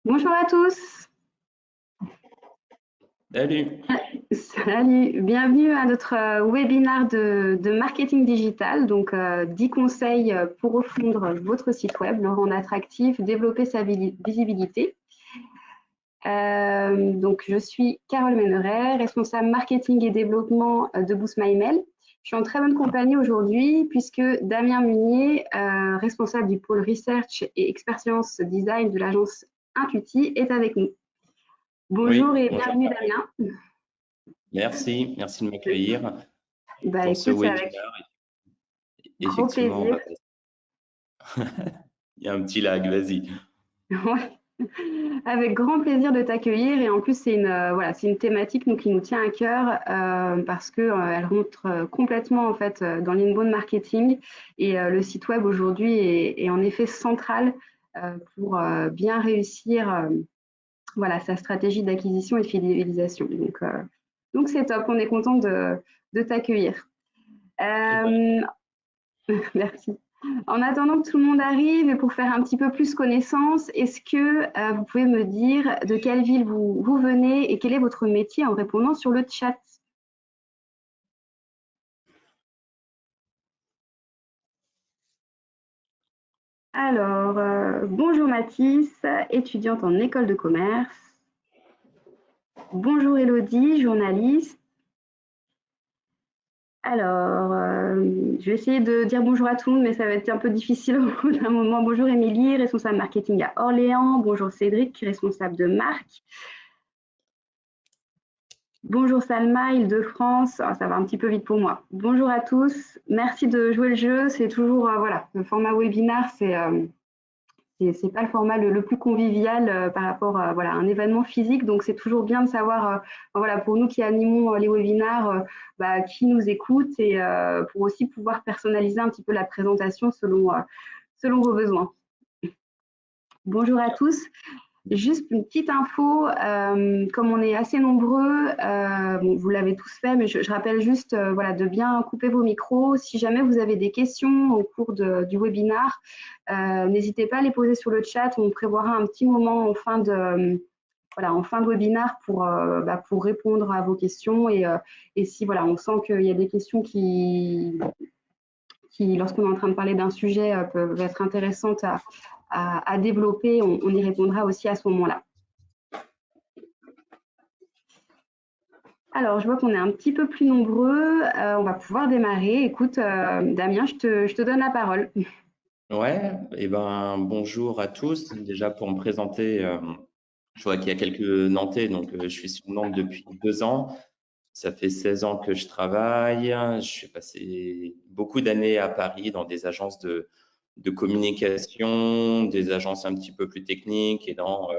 Bonjour à tous. Salut. Salut, bienvenue à notre webinaire de marketing digital. Donc, 10 conseils pour refondre votre site web, le rendre attractif, développer sa visibilité. Donc, je suis Carole Méneret, responsable marketing et développement de Boost My Email. Je suis en très bonne compagnie aujourd'hui puisque Damien Munier, responsable du pôle research et expérience design de l'agence Intuiti, est avec nous. Bonjour Oui, et bonjour. bienvenue Damien. Merci de m'accueillir Bah pour ce écoute, c'est avec webinaire. grand Effectivement, on plaisir. va passer. Il y a un petit lag, vas-y. Ouais. Avec grand plaisir de t'accueillir et en plus c'est une voilà, c'est une thématique nous qui nous tient à cœur parce que elle rentre complètement en fait dans l'inbound marketing et le site web aujourd'hui est en effet central pour bien réussir voilà sa stratégie d'acquisition et de fidélisation. Donc c'est top, on est content de t'accueillir. Eh ben, Euh, Merci. En attendant que tout le monde arrive et pour faire un petit peu plus connaissance, est-ce que vous pouvez me dire de quelle ville vous venez et quel est votre métier en répondant sur le chat? Alors, bonjour Mathis, étudiante en école de commerce. Bonjour Elodie, journaliste. Alors, je vais essayer de dire bonjour à tout le monde, mais ça va être un peu difficile au bout d'un moment. Bonjour Émilie, responsable marketing à Orléans. Bonjour Cédric, responsable de marque. Bonjour Salma, Île-de-France. Ah, ça va un petit peu vite pour moi. Bonjour à tous. Merci de jouer le jeu. C'est toujours, voilà, le format webinar, c'est pas le format le plus convivial par rapport à voilà, un événement physique. Donc, c'est toujours bien de savoir, voilà, pour nous qui animons les webinars, bah, qui nous écoute et pour aussi pouvoir personnaliser un petit peu la présentation selon vos besoins. Bonjour à tous. Juste une petite info, comme on est assez nombreux, bon, vous l'avez tous fait, mais je rappelle juste voilà, de bien couper vos micros. Si jamais vous avez des questions au cours du webinar, n'hésitez pas à les poser sur le chat. On prévoira un petit moment voilà, en fin de webinar pour répondre à vos questions. Et si voilà, on sent qu'il y a des questions qui lorsqu'on est en train de parler d'un sujet, peuvent être intéressantes à développer, on y répondra aussi à ce moment-là. Alors, je vois qu'on est un petit peu plus nombreux. On va pouvoir démarrer. Écoute, Damien, je te donne la parole. Ouais, eh ben, bonjour à tous. Déjà, pour me présenter, je vois qu'il y a quelques Nantais, donc je suis sur Nantes depuis 2 ans. Ça fait 16 ans que je travaille. Je suis passé beaucoup d'années à Paris dans des agences de communication, des agences un petit peu plus techniques et dans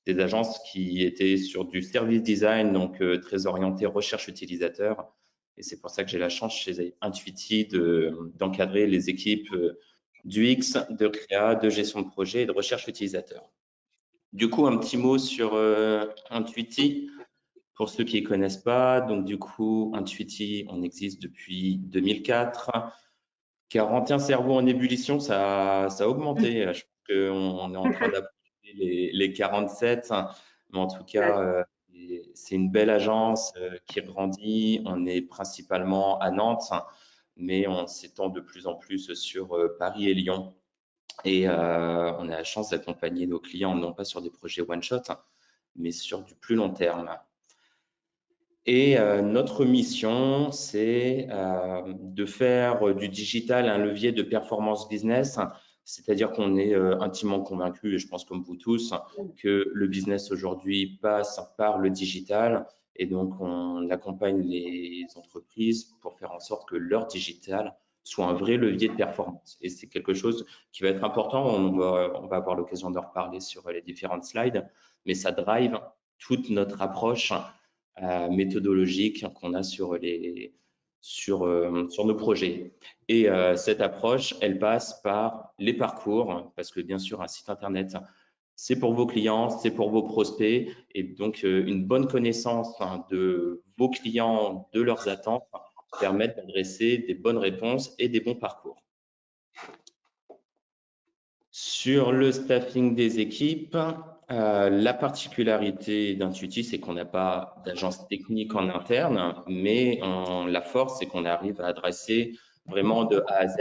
des agences qui étaient sur du service design, donc très orienté recherche utilisateur. Et c'est pour ça que j'ai la chance chez Intuiti d'encadrer les équipes d'UX, de créa, de gestion de projet et de recherche utilisateur. Du coup, un petit mot sur Intuiti. Pour ceux qui ne connaissent pas, donc du coup, Intuiti, on existe depuis 2004. 41 cerveaux en ébullition, ça a augmenté. Je pense qu'on est en train d'approcher les 47. Mais en tout cas, c'est une belle agence qui grandit. On est principalement à Nantes, mais on s'étend de plus en plus sur Paris et Lyon. Et on a la chance d'accompagner nos clients, non pas sur des projets one-shot, mais sur du plus long terme. Et notre mission, c'est de faire du digital un levier de performance business, c'est-à-dire qu'on est intimement convaincu, et je pense comme vous tous, que le business aujourd'hui passe par le digital, et donc on accompagne les entreprises pour faire en sorte que leur digital soit un vrai levier de performance. Et c'est quelque chose qui va être important, on va avoir l'occasion de reparler sur les différentes slides, mais ça drive toute notre approche méthodologique qu'on a sur nos projets. Et cette approche, elle passe par les parcours, parce que bien sûr, un site internet, c'est pour vos clients, c'est pour vos prospects, et donc une bonne connaissance de vos clients, de leurs attentes, permettent d'adresser des bonnes réponses et des bons parcours. Sur le staffing des équipes, La particularité d'Intuiti, c'est qu'on n'a pas d'agence technique en interne, mais la force, c'est qu'on arrive à adresser vraiment de A à Z,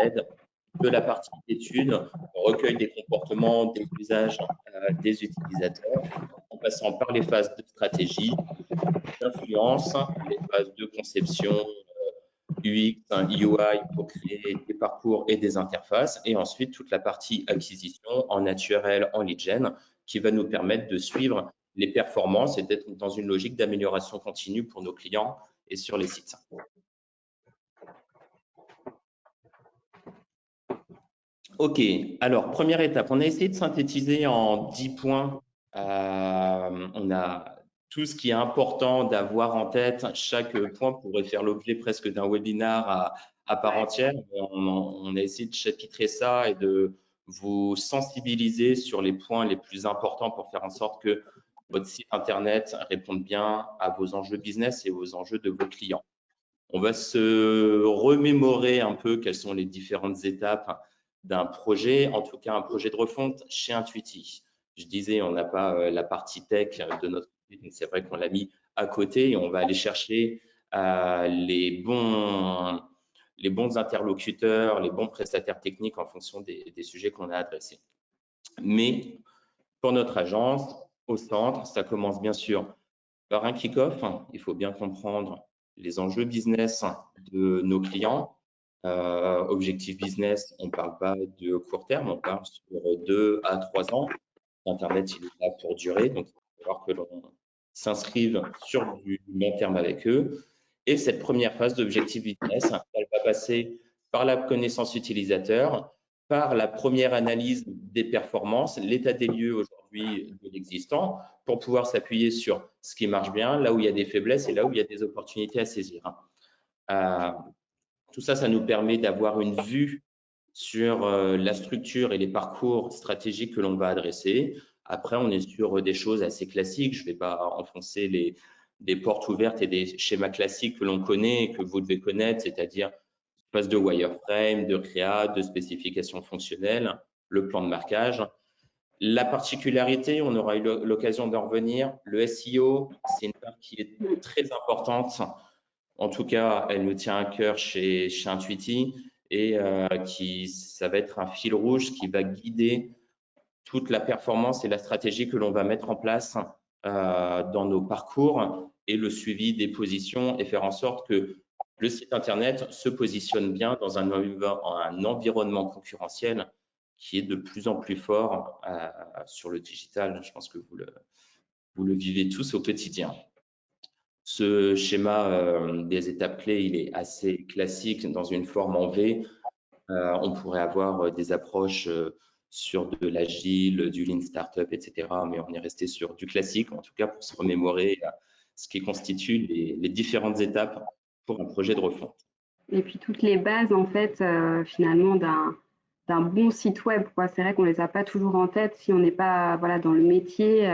de la partie étude, recueil des comportements, des usages des utilisateurs, en passant par les phases de stratégie, d'influence, les phases de conception UX, UI pour créer des parcours et des interfaces, et ensuite toute la partie acquisition en naturel, en lead gen, qui va nous permettre de suivre les performances et d'être dans une logique d'amélioration continue pour nos clients et sur les sites. Ok, alors première étape, on a essayé de synthétiser en 10 points. On a tout ce qui est important d'avoir en tête. Chaque point pourrait faire l'objet presque d'un webinaire à part entière. On a essayé de chapitrer ça et de vous sensibiliser sur les points les plus importants pour faire en sorte que votre site internet réponde bien à vos enjeux business et aux enjeux de vos clients. On va se remémorer un peu quelles sont les différentes étapes d'un projet, en tout cas un projet de refonte chez Intuiti. Je disais, on n'a pas la partie tech de notre site, donc c'est vrai qu'on l'a mis à côté et on va aller chercher les bons interlocuteurs, les bons prestataires techniques en fonction des sujets qu'on a adressés. Mais pour notre agence, au centre, ça commence bien sûr par un kick-off. Il faut bien comprendre les enjeux business de nos clients. Objectif business, on ne parle pas de court terme, on parle sur 2 à 3 ans. Internet, il est là pour durer, donc il va falloir que l'on s'inscrive sur du long terme avec eux. Et cette première phase d'objectif business, elle va passer par la connaissance utilisateur, par la première analyse des performances, l'état des lieux aujourd'hui de l'existant, pour pouvoir s'appuyer sur ce qui marche bien, là où il y a des faiblesses et là où il y a des opportunités à saisir. Tout ça, ça nous permet d'avoir une vue sur la structure et les parcours stratégiques que l'on va adresser. Après, on est sur des choses assez classiques. Je ne vais pas enfoncer des portes ouvertes et des schémas classiques que l'on connaît et que vous devez connaître, c'est-à-dire phase de wireframe, de créa, de spécification fonctionnelle, le plan de marquage. La particularité, on aura eu l'occasion d'en revenir, le SEO, c'est une part qui est très importante. En tout cas, elle nous tient à cœur chez Intuiti et ça va être un fil rouge qui va guider toute la performance et la stratégie que l'on va mettre en place dans nos parcours et le suivi des positions et faire en sorte que le site internet se positionne bien dans un environnement concurrentiel qui est de plus en plus fort sur le digital. Je pense que vous le vivez tous au quotidien. Ce schéma des étapes clés, il est assez classique dans une forme en V. On pourrait avoir des approches sur de l'agile, du lean startup, etc. Mais on est resté sur du classique, en tout cas pour se remémorer ce qui constitue les différentes étapes pour un projet de refonte. Et puis toutes les bases, en fait, finalement, d'un bon site web, quoi. C'est vrai qu'on les a pas toujours en tête si on n'est pas, voilà, dans le métier.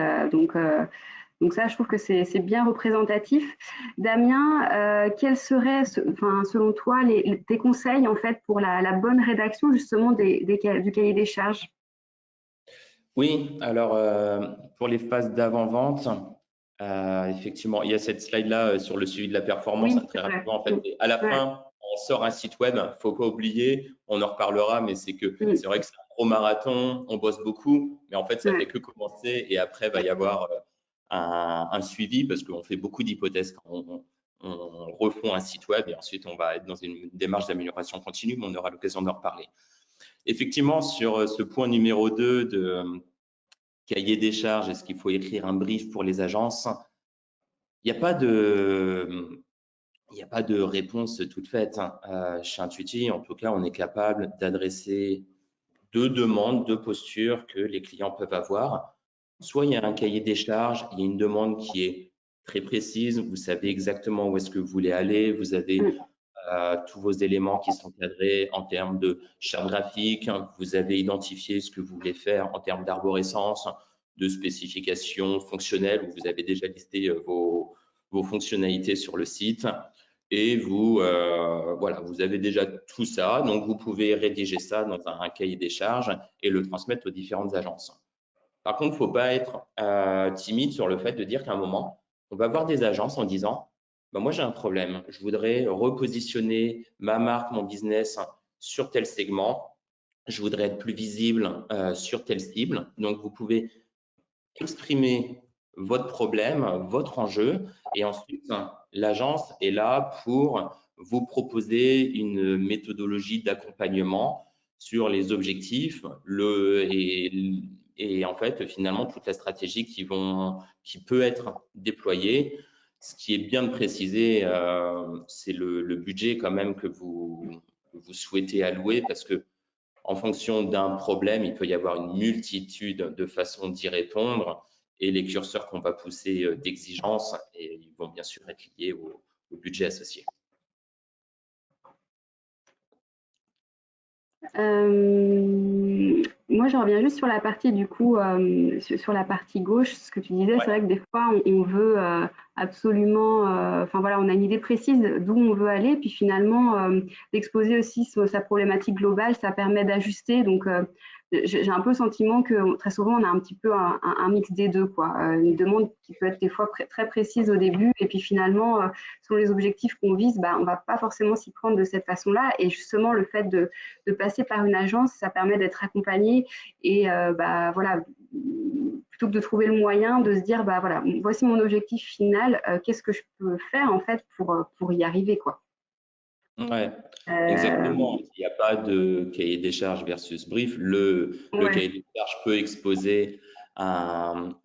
Donc ça, je trouve que c'est bien représentatif. Damien, quels seraient, enfin, selon toi, tes conseils, en fait, pour la bonne rédaction, justement, du cahier des charges? Oui, alors pour les phases d'avant-vente, effectivement, il y a cette slide-là sur le suivi de la performance. Oui, Très c'est vrai. rapidement, en fait, à la Ouais, fin, on sort un site web, faut pas oublier, on en reparlera, mais c'est vrai que c'est un gros marathon, on bosse beaucoup, mais en fait, ça fait ouais. que commencer et après, va y avoir un suivi parce qu'on fait beaucoup d'hypothèses quand on refond un site web et ensuite, on va être dans une démarche d'amélioration continue, mais on aura l'occasion d'en reparler. Effectivement, sur ce point numéro 2 de cahier des charges, est-ce qu'il faut écrire un brief pour les agences? Il n'y a pas de réponse toute faite. Chez Intuiti, en tout cas, on est capable d'adresser 2 demandes, 2 postures que les clients peuvent avoir. Soit il y a un cahier des charges, il y a une demande qui est très précise, vous savez exactement où est-ce que vous voulez aller, vous avez tous vos éléments qui sont cadrés en termes de charte graphique, vous avez identifié ce que vous voulez faire en termes d'arborescence, de spécifications fonctionnelles, où vous avez déjà listé vos fonctionnalités sur le site. Et voilà, vous avez déjà tout ça, donc vous pouvez rédiger ça dans un cahier des charges et le transmettre aux différentes agences. Par contre, il ne faut pas être timide sur le fait de dire qu'à un moment, on va voir des agences en disant bah, moi, j'ai un problème. Je voudrais repositionner ma marque, mon business sur tel segment. Je voudrais être plus visible sur telle cible. Donc, vous pouvez exprimer votre problème, votre enjeu, et ensuite, l'agence est là pour vous proposer une méthodologie d'accompagnement sur les objectifs et en fait, finalement, toute la stratégie qui peut être déployée. Ce qui est bien de préciser, c'est le budget quand même que vous souhaitez allouer parce que en fonction d'un problème, il peut y avoir une multitude de façons d'y répondre et les curseurs qu'on va pousser d'exigence, et ils vont bien sûr être liés au budget associé. Moi, je reviens juste sur la partie du coup, sur la partie gauche, ce que tu disais, c'est vrai que des fois, on veut absolument, enfin voilà, on a une idée précise d'où on veut aller, puis finalement, d'exposer aussi sa problématique globale, ça permet d'ajuster. Donc, j'ai un peu le sentiment que très souvent, on a un petit peu un mix des deux, quoi. Une demande qui peut être des fois très précise au début, et puis finalement, selon les objectifs qu'on vise, bah, on va pas forcément s'y prendre de cette façon-là. Et justement, le fait de passer par une agence, ça permet d'être accompagné et bah, voilà, plutôt que de trouver le moyen de se dire bah voilà, voici mon objectif final, qu'est-ce que je peux faire en fait pour y arriver quoi. Ouais, exactement. Il n'y a pas de cahier des charges versus brief. Le Ouais, cahier des charges peut exposer un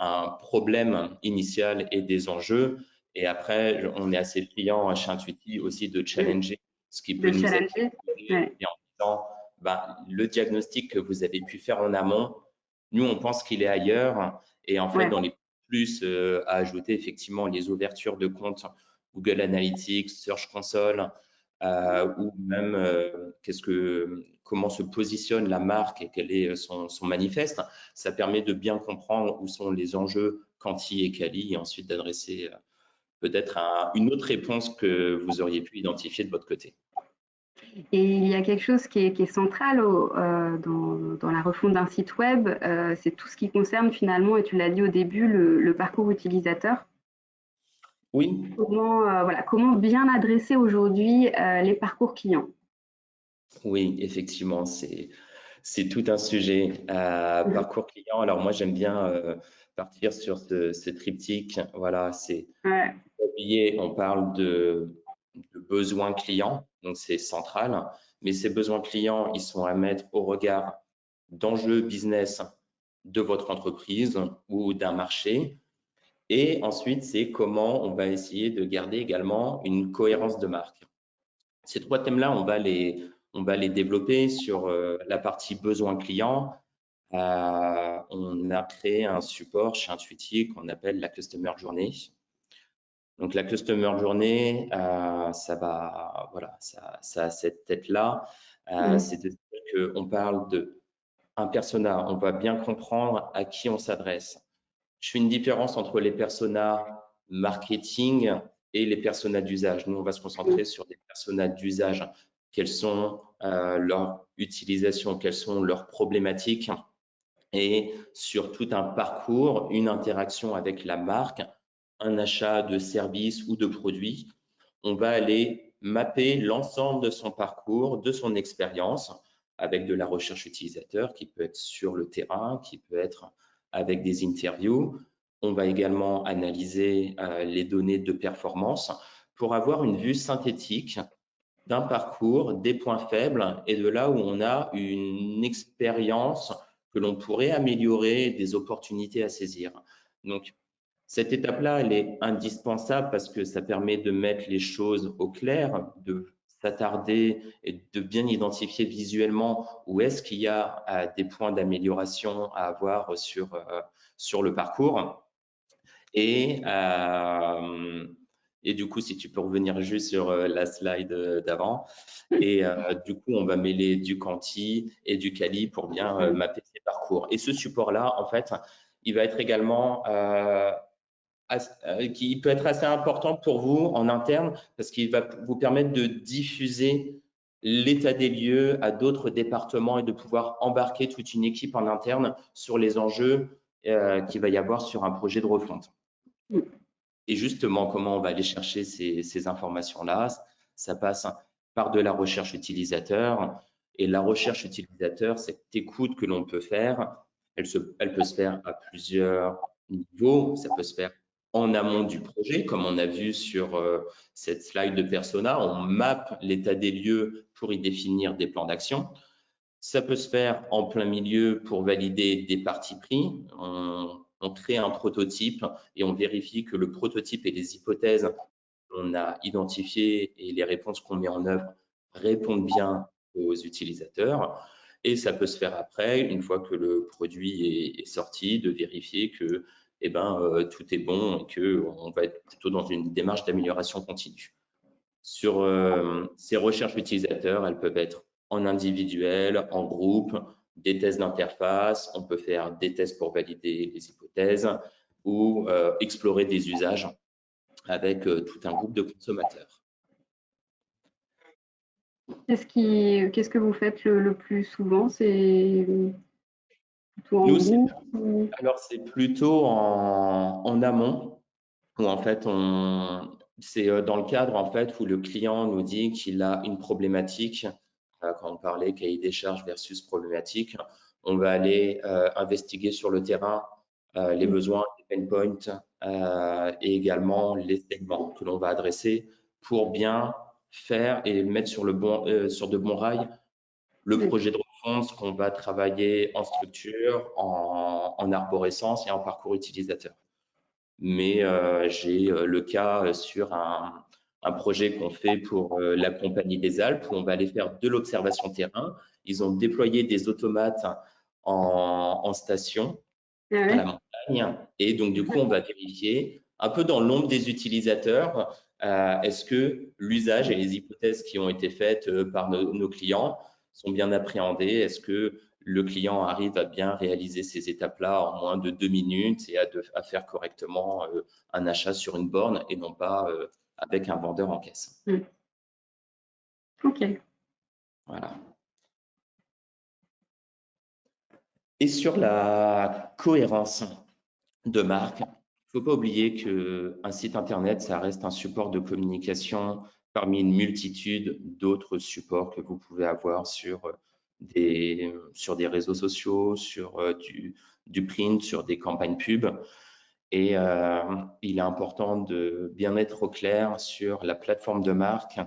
problème initial et des enjeux. Et après, on est assez friand chez Intuiti aussi de challenger ce qui peut de nous être challenger. proposé Ouais, et en disant bah, le diagnostic que vous avez pu faire en amont, nous, on pense qu'il est ailleurs. Et en fait, ouais. dans les plus à ajouter effectivement les ouvertures de comptes Google Analytics, Search Console, ou même comment se positionne la marque et quel est son manifeste. Ça permet de bien comprendre où sont les enjeux quanti et quali et ensuite d'adresser peut-être une autre réponse que vous auriez pu identifier de votre côté. Et il y a quelque chose qui est central dans la refonte d'un site web, c'est tout ce qui concerne finalement, et tu l'as dit au début, le parcours utilisateur. Oui, Voilà, comment bien adresser aujourd'hui les parcours clients. oui, effectivement, c'est tout un sujet. Parcours client. Alors moi, j'aime bien partir sur ce triptyque. Voilà, c'est Ouais, oublier, on parle de besoins clients, donc c'est central. Mais ces besoins clients, ils sont à mettre au regard d'enjeux business de votre entreprise ou d'un marché. Et ensuite, c'est comment on va essayer de garder également une cohérence de marque. Ces trois thèmes-là, on va les développer sur la partie besoins clients. On a créé un support chez Intuiti qu'on appelle la Customer Journey. Donc la Customer Journey, voilà, ça a cette tête-là, c'est de dire qu'on parle d'un persona, on va bien comprendre à qui on s'adresse. Je fais une différence entre les personas marketing et les personas d'usage. Nous, on va se concentrer sur des personas d'usage. Quelles sont leurs utilisations, quelles sont leurs problématiques et sur tout un parcours, une interaction avec la marque, un achat de services ou de produits. On va aller mapper l'ensemble de son parcours, de son expérience avec de la recherche utilisateur qui peut être sur le terrain, qui peut être avec des interviews. On va également analyser les données de performance pour avoir une vue synthétique d'un parcours, des points faibles et de là où on a une expérience que l'on pourrait améliorer, des opportunités à saisir. Donc, cette étape-là, elle est indispensable parce que ça permet de mettre les choses au clair, de s'attarder et de bien identifier visuellement où est-ce qu'il y a des points d'amélioration à avoir sur le parcours. Et, euh, et du coup, si tu peux revenir juste sur la slide d'avant. Et du coup, on va mêler du quanti et du quali pour bien mapper ces parcours. Et ce support-là, en fait, il va être également qui peut être assez important pour vous en interne parce qu'il va vous permettre de diffuser l'état des lieux à d'autres départements et de pouvoir embarquer toute une équipe en interne sur les enjeux qu'il va y avoir sur un projet de refonte. Et justement, comment on va aller chercher ces informations-là? Ça passe par de la recherche utilisateur. Et la recherche utilisateur, cette écoute que l'on peut faire, elle peut se faire à plusieurs niveaux. Ça peut se faire en amont du projet, comme on a vu sur cette slide de Persona. On mappe l'état des lieux pour y définir des plans d'action. Ça peut se faire en plein milieu pour valider des parties pris. On crée un prototype et on vérifie que le prototype et les hypothèses qu'on a identifiées et les réponses qu'on met en œuvre répondent bien aux utilisateurs. Et ça peut se faire après, une fois que le produit est sorti, de vérifier que tout est bon et qu'on va être plutôt dans une démarche d'amélioration continue. Sur ces recherches utilisateurs, elles peuvent être en individuel, en groupe, des tests d'interface, on peut faire des tests pour valider les hypothèses ou explorer des usages avec tout un groupe de consommateurs. Qu'est-ce que vous faites le plus souvent? C'est plutôt en Nous, groupe c'est plutôt en amont, où en fait, c'est dans le cadre en fait où le client nous dit qu'il a une problématique. Quand on parlait cahier des charges versus problématique, on va aller investiguer sur le terrain les besoins, les pain points et également les segments que l'on va adresser pour bien faire et mettre sur de bons rails le projet de refonte qu'on va travailler en structure, en arborescence et en parcours utilisateur. Mais j'ai le cas sur un projet qu'on fait pour la Compagnie des Alpes où on va aller faire de l'observation terrain. Ils ont déployé des automates en station à la montagne et donc du coup on va vérifier un peu dans l'ombre des utilisateurs est-ce que l'usage et les hypothèses qui ont été faites par nos clients sont bien appréhendées, est-ce que le client arrive à bien réaliser ces étapes-là en moins de 2 minutes et à faire correctement un achat sur une borne et non pas avec un vendeur en caisse. Ok. Voilà. Et sur la cohérence de marque, il ne faut pas oublier qu'un site internet, ça reste un support de communication parmi une multitude d'autres supports que vous pouvez avoir sur des réseaux sociaux, sur du print, sur des campagnes pub. Et il est important de bien être au clair sur la plateforme de marque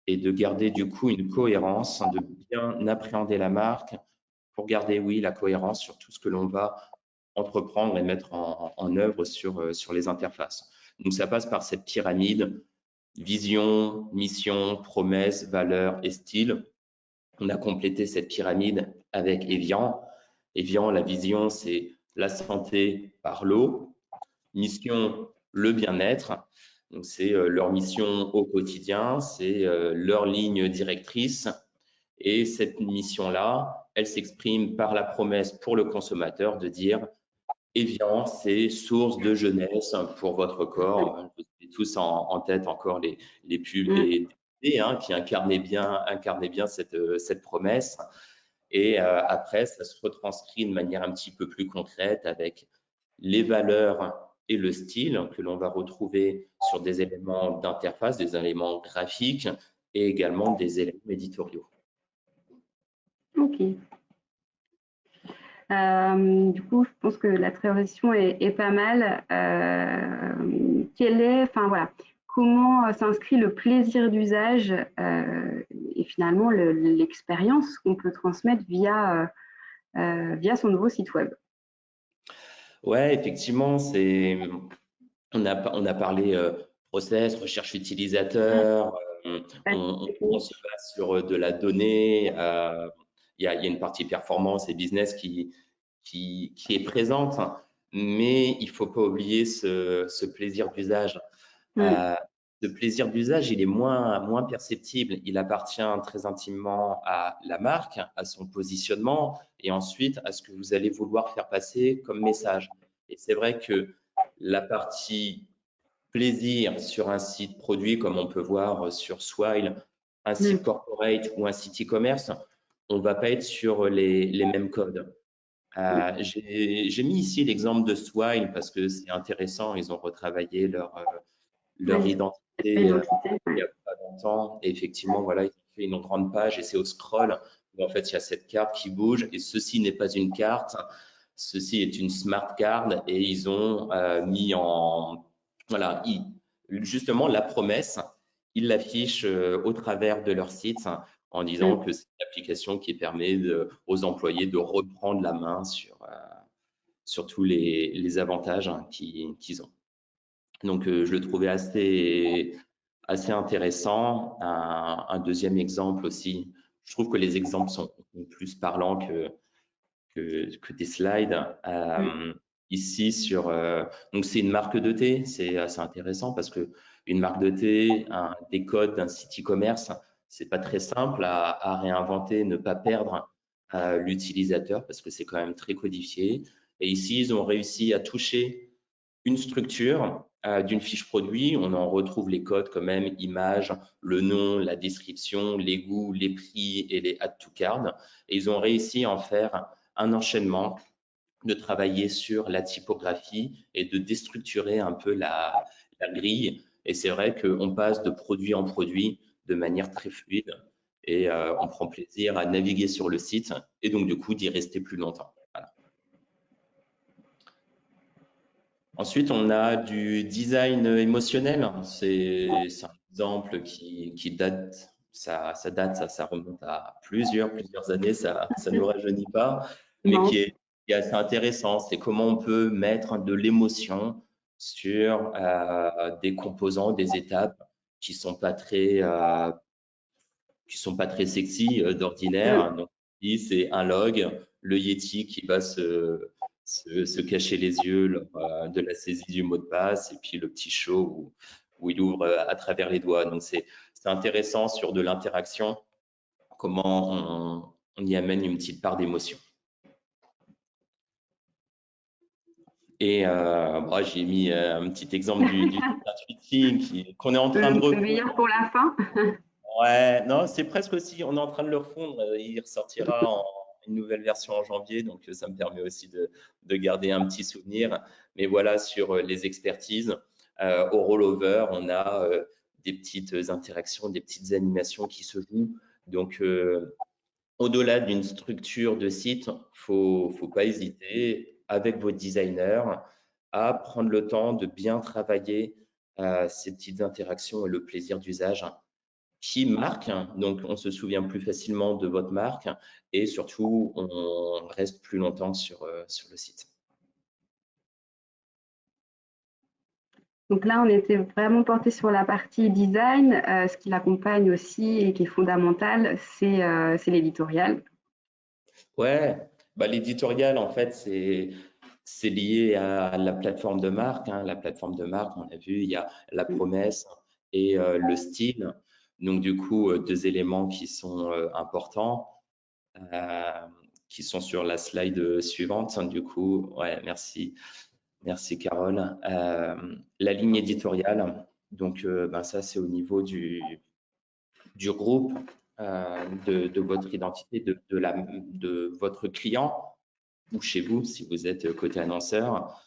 et de garder du coup une cohérence, de bien appréhender la marque pour garder, oui, la cohérence sur tout ce que l'on va entreprendre et mettre en œuvre sur les interfaces. Donc, ça passe par cette pyramide, vision, mission, promesse, valeur et style. On a complété cette pyramide avec Evian. Evian, la vision, c'est la santé par l'eau. Mission, le bien-être. Donc, c'est leur mission au quotidien, c'est leur ligne directrice. Et cette mission-là, elle s'exprime par la promesse pour le consommateur de dire Evian, c'est source de jeunesse pour votre corps. Vous avez tous en tête encore les pubs des qui incarnaient bien cette promesse. Et après, ça se retranscrit de manière un petit peu plus concrète avec les valeurs et le style que l'on va retrouver sur des éléments d'interface, des éléments graphiques et également des éléments éditoriaux. Ok. Du coup, je pense que la transition est pas mal. Comment s'inscrit le plaisir d'usage et finalement l'expérience qu'on peut transmettre via son nouveau site web? Ouais, effectivement, on a parlé process, recherche utilisateur, on se base sur de la donnée. Il y a une partie performance et business qui est présente, mais il faut pas oublier ce plaisir d'usage. Ce plaisir d'usage, il est moins perceptible. Il appartient très intimement à la marque, à son positionnement et ensuite à ce que vous allez vouloir faire passer comme message. Et c'est vrai que la partie plaisir sur un site produit, comme on peut voir sur Swile, un site corporate ou un site e-commerce, on ne va pas être sur les mêmes codes. J'ai mis ici l'exemple de Swile parce que c'est intéressant. Ils ont retravaillé leur Oui, identité l'identité. il Ouais. n'y a pas longtemps. Et effectivement, voilà, ils ont fait une grande page et c'est au scroll où en fait il y a cette carte qui bouge. Et ceci n'est pas une carte, ceci est une smart card et ils ont mis en voilà, justement la promesse, ils l'affichent au travers de leur site en disant Mm. que c'est une application qui permet aux employés de reprendre la main sur tous les avantages qu'ils ont. Donc, je le trouvais assez intéressant. Un deuxième exemple aussi, je trouve que les exemples sont plus parlants que des slides. Mm. Ici, donc c'est une marque de thé, c'est assez intéressant parce que une marque de thé, des codes d'un site e-commerce, c'est pas très simple à réinventer, ne pas perdre l'utilisateur parce que c'est quand même très codifié. Et ici, ils ont réussi à toucher une structure d'une fiche produit. On en retrouve les codes quand même, images, le nom, la description, les goûts, les prix et les add to card. Et ils ont réussi à en faire un enchaînement, de travailler sur la typographie et de déstructurer un peu la grille. Et c'est vrai qu'on passe de produit en produit de manière très fluide et on prend plaisir à naviguer sur le site et donc du coup d'y rester plus longtemps. Voilà. Ensuite, on a du design émotionnel. C'est un exemple qui date, ça remonte à plusieurs années, ça ne nous rajeunit pas, mais Non. qui est assez intéressant. C'est comment on peut mettre de l'émotion sur des composants, des étapes qui sont pas très sexy Mm. d'ordinaire. Donc, ici, c'est un log, le Yeti qui va se cacher les yeux lors de la saisie du mot de passe, et puis le petit show où il ouvre à travers les doigts. Donc, c'est intéressant sur de l'interaction, comment on y amène une petite part d'émotion. Et moi, j'ai mis un petit exemple du tweeting qu'on est en train de Le refondre. meilleur pour la fin. Ouais, non, c'est presque aussi, on est en train de le refondre. Il ressortira en une nouvelle version en janvier, donc ça me permet aussi de garder un petit souvenir. Mais voilà, sur les expertises, au rollover, on a des petites interactions, des petites animations qui se jouent. Donc, au-delà d'une structure de site, faut pas hésiter avec vos designers à prendre le temps de bien travailler ces petites interactions et le plaisir d'usage qui marque. Donc, on se souvient plus facilement de votre marque et surtout, on reste plus longtemps sur le site. Donc là, on était vraiment porté sur la partie design. Ce qui l'accompagne aussi et qui est fondamental, c'est l'éditorial. Ouais, bah, l'éditorial, en fait, c'est lié à la plateforme de marque, hein. La plateforme de marque, on a vu, il y a la promesse et le style. Donc, du coup, deux éléments qui sont importants, euh, qui sont sur la slide suivante. Du coup, ouais, merci. Merci Carole. La ligne éditoriale, donc ben ça c'est au niveau du groupe, de votre identité, de votre client ou chez vous si vous êtes côté annonceur.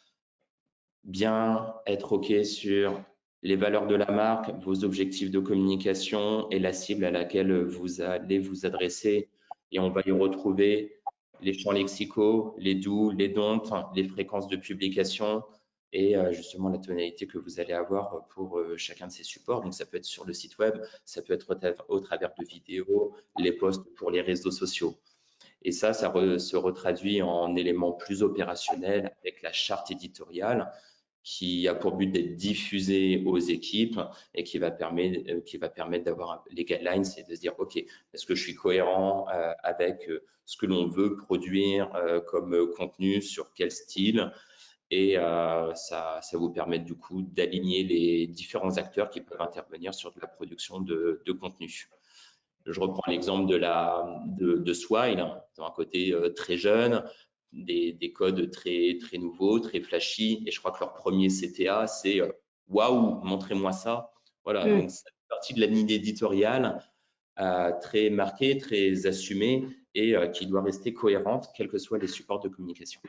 Bien être OK sur les valeurs de la marque, vos objectifs de communication et la cible à laquelle vous allez vous adresser. Et on va y retrouver les champs lexicaux, les do, les don't, les fréquences de publication et justement la tonalité que vous allez avoir pour chacun de ces supports. Donc ça peut être sur le site web, ça peut être au travers de vidéos, les posts pour les réseaux sociaux. Et ça se retraduit en éléments plus opérationnels avec la charte éditoriale qui a pour but d'être diffusée aux équipes et qui va permettre d'avoir les guidelines et de se dire, OK, est-ce que je suis cohérent avec ce que l'on veut produire comme contenu, sur quel style? Et ça vous permet du coup d'aligner les différents acteurs qui peuvent intervenir sur de la production de contenu. Je reprends l'exemple de Swile, dans un côté très jeune, des codes très nouveaux, très flashy. Et je crois que leur premier CTA, c'est waouh, montrez-moi ça. Voilà, Mm. donc c'est partie de la ligne éditoriale très marquée, très assumée et qui doit rester cohérente, quels que soient les supports de communication.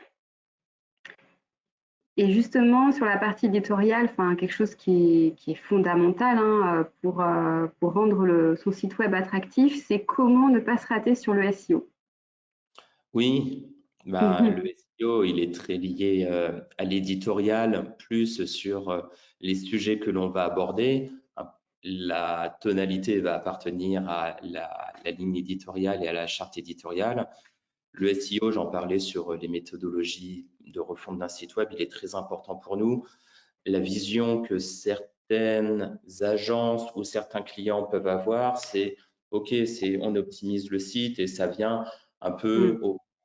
Et justement, sur la partie éditoriale, enfin, quelque chose qui est fondamental hein, pour rendre son site web attractif, c'est comment ne pas se rater sur le SEO. Oui, le SEO, il est très lié à l'éditorial, plus sur les sujets que l'on va aborder. La tonalité va appartenir à la ligne éditoriale et à la charte éditoriale. Le SEO, j'en parlais sur les méthodologies de refonte d'un site web, il est très important pour nous. La vision que certaines agences ou certains clients peuvent avoir, c'est OK, on optimise le site et ça vient un peu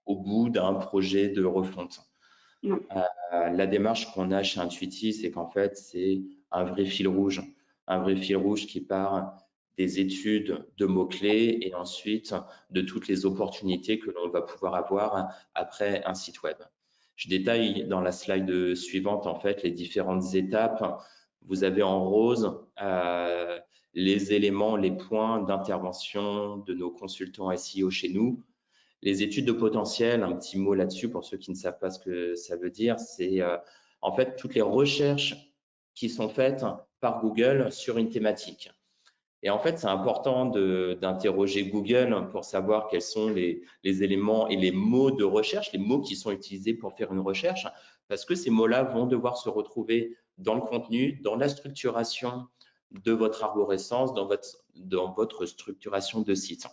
au bout d'un projet de refonte. La démarche qu'on a chez Intuiti, c'est qu'en fait, c'est un vrai fil rouge qui part des études de mots-clés et ensuite de toutes les opportunités que l'on va pouvoir avoir après un site web. Je détaille dans la slide suivante en fait les différentes étapes. Vous avez en rose les éléments, les points d'intervention de nos consultants SEO chez nous. Les études de potentiel, un petit mot là-dessus pour ceux qui ne savent pas ce que ça veut dire, c'est en fait toutes les recherches qui sont faites par Google sur une thématique. Et en fait, c'est important d'interroger Google pour savoir quels sont les éléments et les mots de recherche, les mots qui sont utilisés pour faire une recherche, parce que ces mots-là vont devoir se retrouver dans le contenu, dans la structuration de votre arborescence, dans votre structuration de site.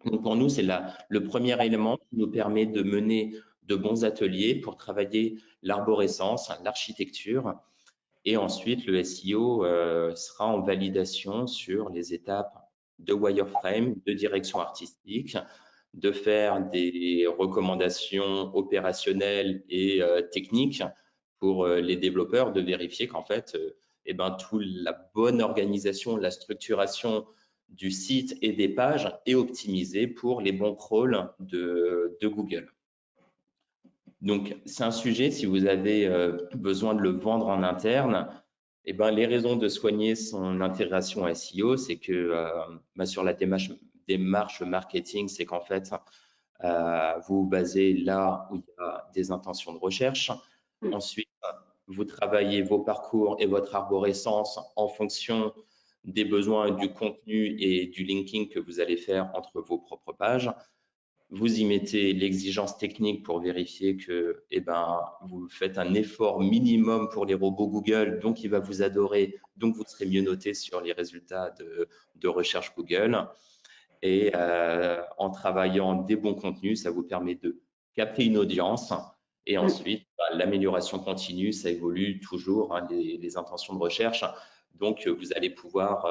Donc pour nous, c'est le premier élément qui nous permet de mener de bons ateliers pour travailler l'arborescence, l'architecture. Et ensuite, le SEO sera en validation sur les étapes de wireframe, de direction artistique, de faire des recommandations opérationnelles et techniques pour les développeurs, de vérifier qu'en fait, toute la bonne organisation, la structuration du site et des pages est optimisée pour les bons crawls de Google. Donc, c'est un sujet, si vous avez besoin de le vendre en interne, les raisons de soigner son intégration SEO, c'est que sur la démarche marketing, c'est qu'en fait, vous vous basez là où il y a des intentions de recherche. Ensuite, vous travaillez vos parcours et votre arborescence en fonction des besoins du contenu et du linking que vous allez faire entre vos propres pages. Vous y mettez l'exigence technique pour vérifier que vous faites un effort minimum pour les robots Google, donc il va vous adorer, donc vous serez mieux noté sur les résultats de recherche Google. Et en travaillant des bons contenus, ça vous permet de capter une audience. Et ensuite, l'amélioration continue, ça évolue toujours, hein, les intentions de recherche. Donc, vous allez pouvoir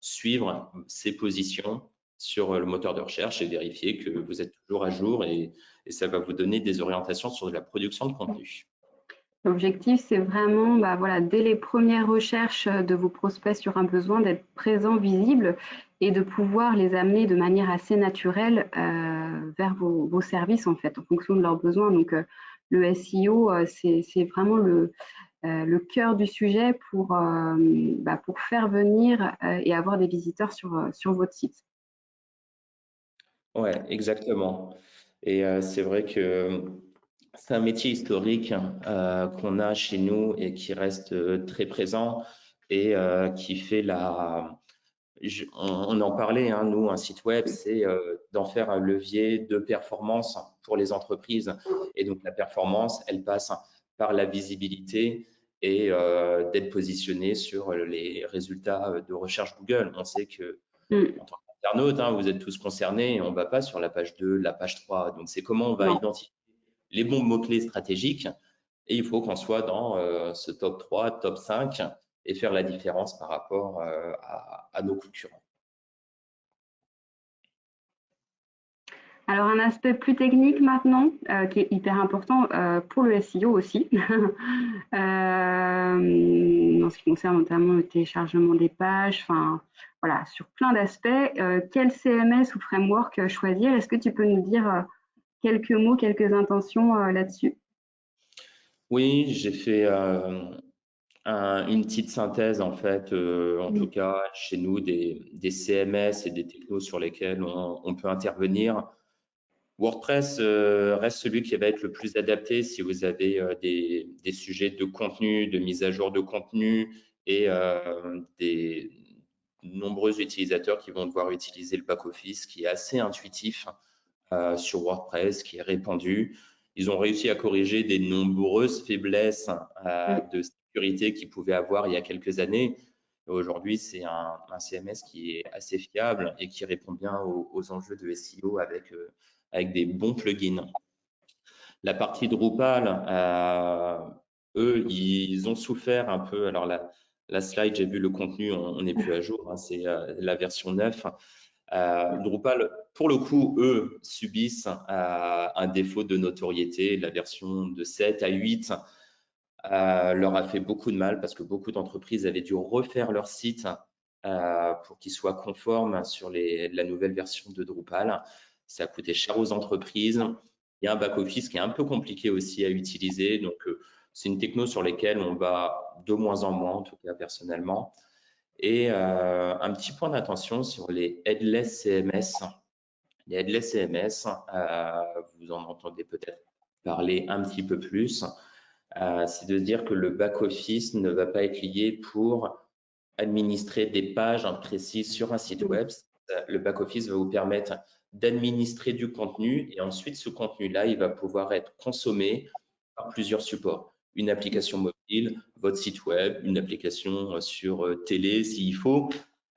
suivre ces positions sur le moteur de recherche et vérifier que vous êtes toujours à jour et ça va vous donner des orientations sur la production de contenu. L'objectif, c'est vraiment, dès les premières recherches de vos prospects sur un besoin, d'être présent, visible et de pouvoir les amener de manière assez naturelle vers vos services, en fait, en fonction de leurs besoins. Donc, le SEO, c'est vraiment le cœur du sujet pour faire venir et avoir des visiteurs sur votre site. Ouais, exactement. Et c'est vrai que c'est un métier historique qu'on a chez nous et qui reste très présent et qui fait on en parlait, hein, nous, un site web, c'est d'en faire un levier de performance pour les entreprises. Et donc, la performance, elle passe par la visibilité et d'être positionné sur les résultats de recherche Google. On sait que en tant qu'internaute, hein, vous êtes tous concernés et on ne va pas sur la page 2, la page 3. Donc, c'est comment on va identifier les bons mots-clés stratégiques et il faut qu'on soit dans ce top 3, top 5 et faire la différence par rapport à nos concurrents. Alors, un aspect plus technique maintenant, qui est hyper important pour le SEO aussi, en ce qui concerne notamment le téléchargement des pages, enfin voilà, sur plein d'aspects. Quel CMS ou framework choisir? Est-ce que tu peux nous dire quelques mots, quelques intentions là-dessus? Oui, j'ai fait une petite synthèse en fait, en tout cas chez nous, des CMS et des technos sur lesquels on peut intervenir. WordPress reste celui qui va être le plus adapté si vous avez des sujets de contenu, de mise à jour de contenu et des nombreux utilisateurs qui vont devoir utiliser le back-office qui est assez intuitif sur WordPress, qui est répandu. Ils ont réussi à corriger des nombreuses faiblesses de sécurité qu'ils pouvaient avoir il y a quelques années. Aujourd'hui, c'est un CMS qui est assez fiable et qui répond bien aux enjeux de SEO avec des bons plugins. La partie Drupal, eux, ils ont souffert un peu. Alors, la slide, j'ai vu le contenu, on n'est plus à jour, hein, c'est la version 9. Drupal, pour le coup, eux, subissent un défaut de notoriété. La version de 7 à 8 leur a fait beaucoup de mal parce que beaucoup d'entreprises avaient dû refaire leur site pour qu'il soit conforme sur la nouvelle version de Drupal. Ça a coûté cher aux entreprises. Il y a un back-office qui est un peu compliqué aussi à utiliser. Donc, c'est une techno sur laquelle on va de moins en moins, en tout cas personnellement. Et un petit point d'attention sur les headless CMS. Les headless CMS, vous en entendez peut-être parler un petit peu plus. C'est de dire que le back-office ne va pas être lié pour administrer des pages précises sur un site web. Le back-office va vous permettre d'administrer du contenu et ensuite ce contenu-là, il va pouvoir être consommé par plusieurs supports. Une application mobile, votre site web, une application sur télé s'il faut.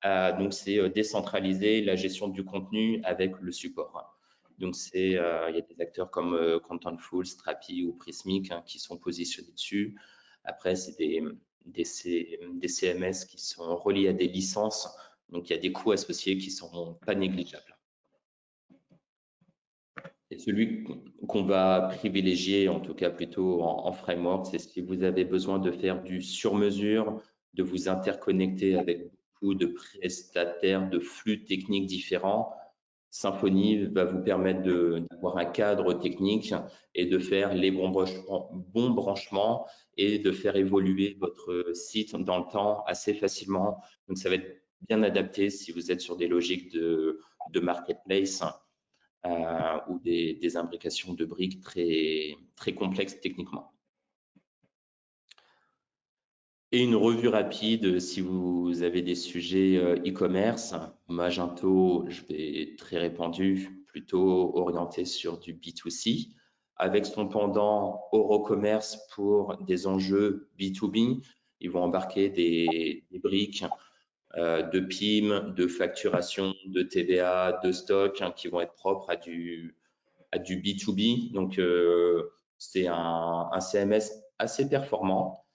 Donc, c'est décentraliser la gestion du contenu avec le support. Donc, il y a des acteurs comme Contentful, Strapi ou Prismic qui sont positionnés dessus. Après, c'est des CMS qui sont reliés à des licences. Donc, il y a des coûts associés qui ne sont pas négligeables. Et celui qu'on va privilégier, en tout cas plutôt en framework, c'est si vous avez besoin de faire du sur-mesure, de vous interconnecter avec beaucoup de prestataires, de flux techniques différents. Symfony va vous permettre d'avoir un cadre technique et de faire les bons branchements et de faire évoluer votre site dans le temps assez facilement. Donc, ça va être bien adapté si vous êtes sur des logiques de marketplace ou des imbrications de briques très, très complexes techniquement. Et une revue rapide si vous avez des sujets e-commerce. Magento, je vais très répandu, plutôt orienté sur du B2C, avec son pendant Eurocommerce pour des enjeux B2B. Ils vont embarquer des briques de PIM, de facturation, de TVA, de stock qui vont être propres à du B2B. Donc, c'est un CMS assez performant.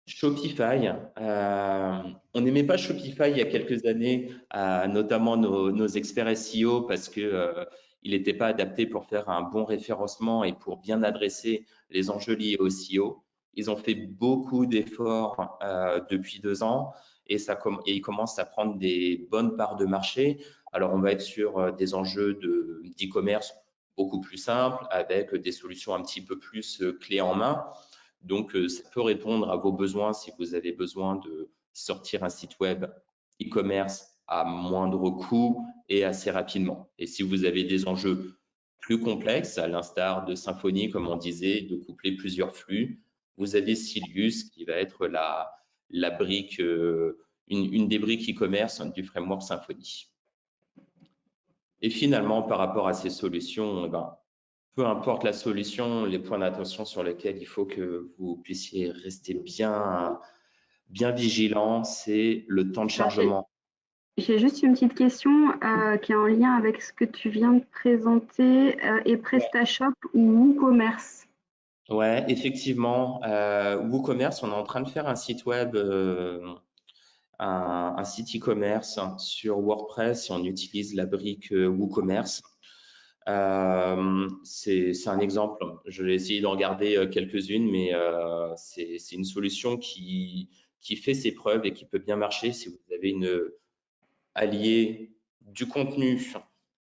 Shopify, on n'aimait pas Shopify il y a quelques années, notamment nos experts SEO, parce que il n'était pas adapté pour faire un bon référencement et pour bien adresser les enjeux liés au SEO. Ils ont fait beaucoup d'efforts depuis 2 ans et ils commencent à prendre des bonnes parts de marché. Alors, on va être sur des enjeux d'e-commerce beaucoup plus simples, avec des solutions un petit peu plus clés en main. Donc, ça peut répondre à vos besoins si vous avez besoin de sortir un site web e-commerce à moindre coût et assez rapidement. Et si vous avez des enjeux plus complexes, à l'instar de Symfony, comme on disait, de coupler plusieurs flux, vous avez Silius qui va être la brique, une des briques e-commerce du framework Symfony. Et finalement, par rapport à ces solutions, peu importe la solution, les points d'attention sur lesquels il faut que vous puissiez rester bien vigilant, c'est le temps de chargement. J'ai juste une petite question qui est en lien avec ce que tu viens de présenter et PrestaShop ou WooCommerce. Ouais, effectivement, WooCommerce, on est en train de faire un site web, un site e-commerce sur WordPress et on utilise la brique WooCommerce. C'est un exemple. Je vais essayer d'en regarder quelques-unes, mais c'est une solution qui fait ses preuves et qui peut bien marcher si vous avez une alliée du contenu,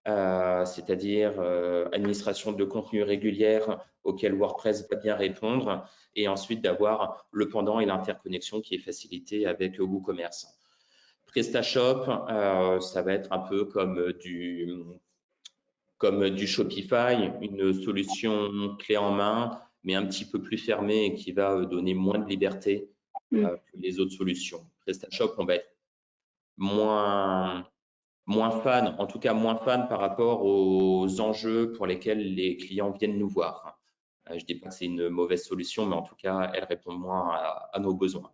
c'est-à-dire administration de contenu régulière auquel WordPress va bien répondre, et ensuite d'avoir le pendant et l'interconnexion qui est facilitée avec WooCommerce. PrestaShop, ça va être un peu comme comme du Shopify, une solution clé en main, mais un petit peu plus fermée et qui va donner moins de liberté que les autres solutions. PrestaShop, on va être moins fan, en tout cas moins fan par rapport aux enjeux pour lesquels les clients viennent nous voir. Je ne dis pas que c'est une mauvaise solution, mais en tout cas, elle répond moins à nos besoins.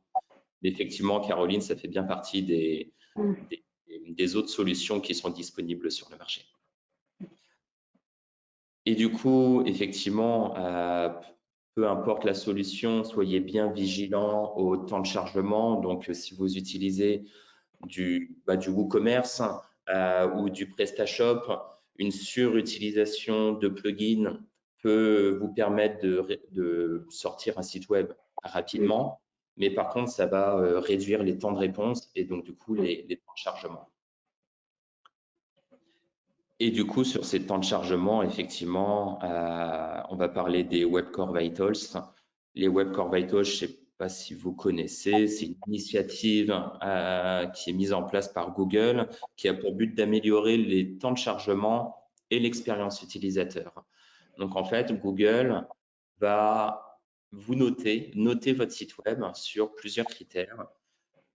Mais effectivement, Caroline, ça fait bien partie des autres solutions qui sont disponibles sur le marché. Et du coup, effectivement, peu importe la solution, soyez bien vigilant au temps de chargement. Donc, si vous utilisez du WooCommerce ou du PrestaShop, une surutilisation de plugins peut vous permettre de sortir un site web rapidement, mais par contre, ça va réduire les temps de réponse et donc du coup les temps de chargement. Et du coup, sur ces temps de chargement, effectivement, on va parler des Web Core Vitals. Les Web Core Vitals, je ne sais pas si vous connaissez, c'est une initiative qui est mise en place par Google, qui a pour but d'améliorer les temps de chargement et l'expérience utilisateur. Donc, en fait, Google va vous noter votre site web sur plusieurs critères: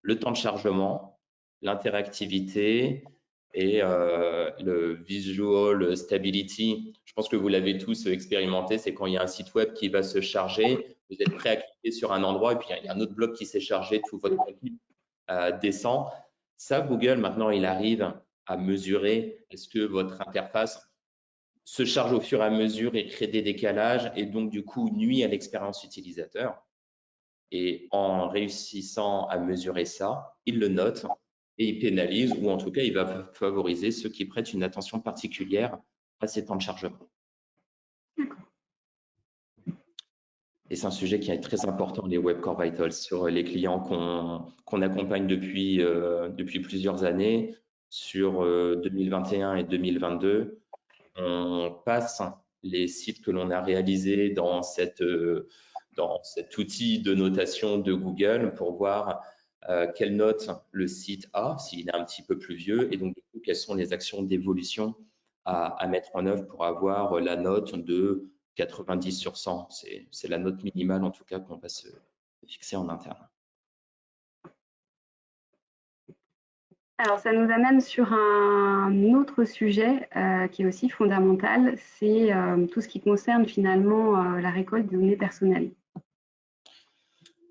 le temps de chargement, l'interactivité et le visual stability. Je pense que vous l'avez tous expérimenté, c'est quand il y a un site web qui va se charger, vous êtes prêt à cliquer sur un endroit et puis il y a un autre bloc qui s'est chargé, tout votre contenu descend. Ça, Google, maintenant, il arrive à mesurer est-ce que votre interface se charge au fur et à mesure et crée des décalages et donc du coup nuit à l'expérience utilisateur. Et en réussissant à mesurer ça, il le note et il pénalise, ou en tout cas, il va favoriser ceux qui prêtent une attention particulière à ces temps de chargement. Et c'est un sujet qui est très important, les Web Core Vitals, sur les clients qu'on accompagne depuis plusieurs années. Sur 2021 et 2022, on passe les sites que l'on a réalisés dans cet outil de notation de Google pour voir quelle note le site a, s'il est un petit peu plus vieux, et donc du coup, quelles sont les actions d'évolution à mettre en œuvre pour avoir la note de 90 sur 100. C'est la note minimale en tout cas qu'on va se fixer en interne. Alors, ça nous amène sur un autre sujet qui est aussi fondamental, c'est tout ce qui concerne finalement la récolte des données personnelles.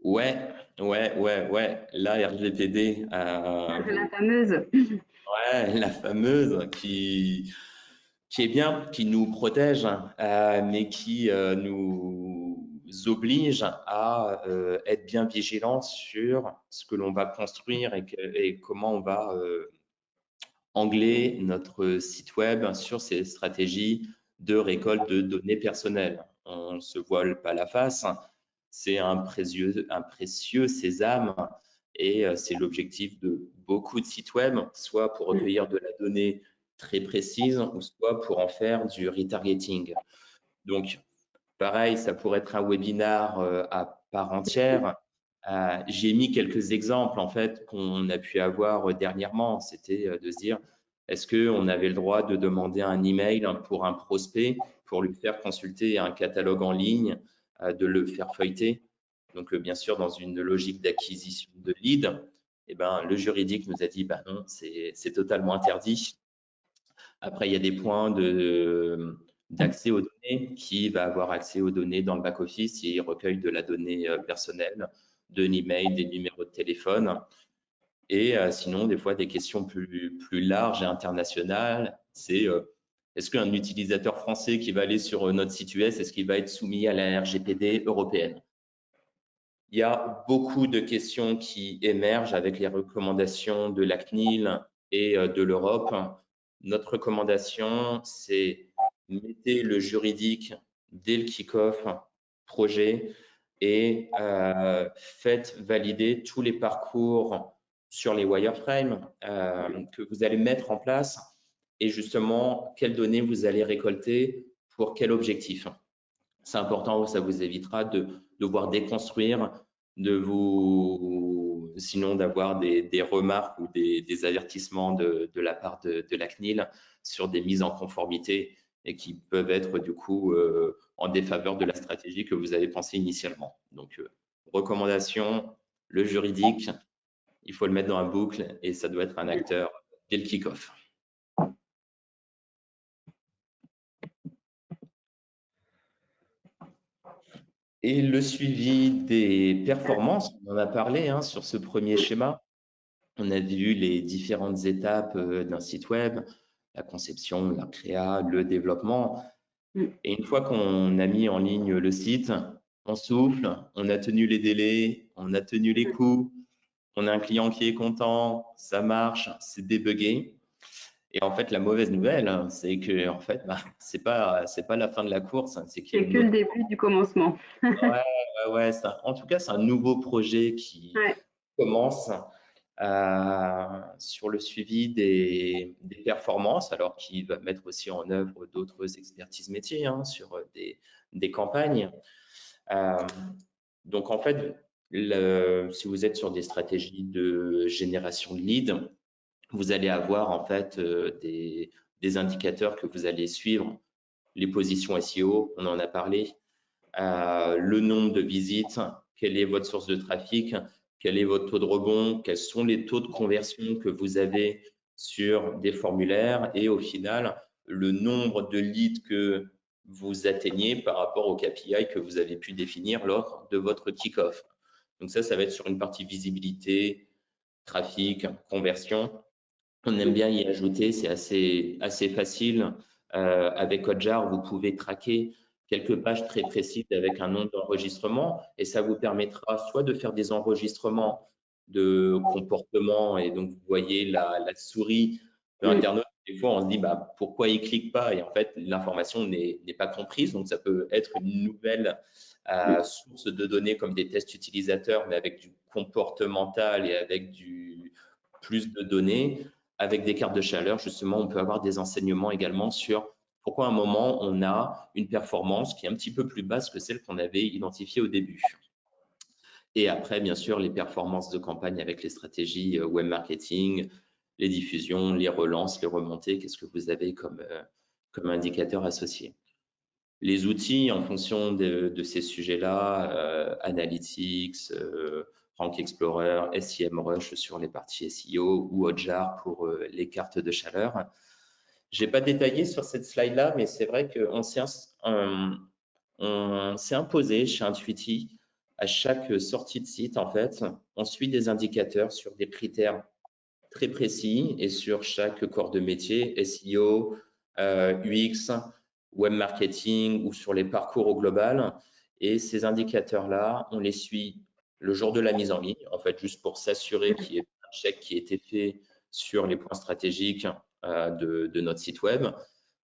Ouais. La RGPD. La fameuse. Ouais, la fameuse qui est bien, qui nous protège, mais qui nous oblige à être bien vigilants sur ce que l'on va construire et comment on va angler notre site web sur ces stratégies de récolte de données personnelles. On ne se voile pas la face, c'est un précieux sésame et c'est l'objectif de beaucoup de sites web, soit pour recueillir de la donnée très précise ou soit pour en faire du retargeting. Donc, pareil, ça pourrait être un webinar à part entière. J'ai mis quelques exemples en fait qu'on a pu avoir dernièrement. C'était de se dire, est-ce qu'on avait le droit de demander un email pour un prospect pour lui faire consulter un catalogue en ligne, de le faire feuilleter? Donc, bien sûr, dans une logique d'acquisition de lead, eh ben, le juridique nous a dit, bah non, c'est totalement interdit. Après, il y a des points d'accès aux données. Qui va avoir accès aux données dans le back-office? Il recueille de la donnée personnelle, de l'email, des numéros de téléphone. Et sinon, des fois, des questions plus larges et internationales, c'est est-ce qu'un utilisateur français qui va aller sur notre site US, est-ce qu'il va être soumis à la RGPD européenne? Il y a beaucoup de questions qui émergent avec les recommandations de la CNIL et de l'Europe. Notre recommandation, c'est mettez le juridique dès le kick-off projet et faites valider tous les parcours sur les wireframes que vous allez mettre en place et justement quelles données vous allez récolter pour quel objectif. C'est important, ça vous évitera de devoir déconstruire, sinon d'avoir des remarques ou des avertissements de la part de la CNIL sur des mises en conformité et qui peuvent être du coup en défaveur de la stratégie que vous avez pensée initialement. Donc, recommandation, le juridique, il faut le mettre dans la boucle et ça doit être un acteur dès le kick-off. Et le suivi des performances, on en a parlé sur ce premier schéma. On a vu les différentes étapes d'un site web, la conception, la créa, le développement. Et une fois qu'on a mis en ligne le site, on souffle, on a tenu les délais, on a tenu les coûts, on a un client qui est content, ça marche, c'est débugué. Et en fait, la mauvaise nouvelle, c'est que en fait, c'est pas la fin de la course, c'est qu'il y a C'est que le début du commencement. ouais, en tout cas, c'est un nouveau projet qui commence sur le suivi des performances, alors qu'il va mettre aussi en œuvre d'autres expertises métiers sur des campagnes. Donc, en fait, si vous êtes sur des stratégies de génération de leads, vous allez avoir en fait des indicateurs que vous allez suivre, les positions SEO, on en a parlé, le nombre de visites, quelle est votre source de trafic, quel est votre taux de rebond, quels sont les taux de conversion que vous avez sur des formulaires et au final, le nombre de leads que vous atteignez par rapport au KPI que vous avez pu définir lors de votre kick-off. Donc ça va être sur une partie visibilité, trafic, conversion. On aime bien y ajouter, c'est assez facile. Avec Hotjar, vous pouvez traquer quelques pages très précises avec un nombre d'enregistrements et ça vous permettra soit de faire des enregistrements de comportement et donc vous voyez la souris de l'internaute. Des fois, on se dit pourquoi il clique pas et en fait l'information n'est pas comprise. Donc ça peut être une nouvelle source de données comme des tests utilisateurs mais avec du comportemental et avec plus de données. Avec des cartes de chaleur, justement, on peut avoir des enseignements également sur pourquoi à un moment, on a une performance qui est un petit peu plus basse que celle qu'on avait identifiée au début. Et après, bien sûr, les performances de campagne avec les stratégies web marketing, les diffusions, les relances, les remontées, qu'est-ce que vous avez comme indicateur associé. Les outils en fonction de ces sujets-là, Analytics, Rank Explorer, SEMrush sur les parties SEO ou Hotjar pour les cartes de chaleur. Je n'ai pas détaillé sur cette slide-là, mais c'est vrai qu'on s'est imposé chez Intuiti à chaque sortie de site, en fait, on suit des indicateurs sur des critères très précis et sur chaque corps de métier, SEO, UX, web marketing ou sur les parcours au global. Et ces indicateurs-là, on les suit le jour de la mise en ligne, en fait, juste pour s'assurer qu'il y ait un check qui a été fait sur les points stratégiques de notre site web.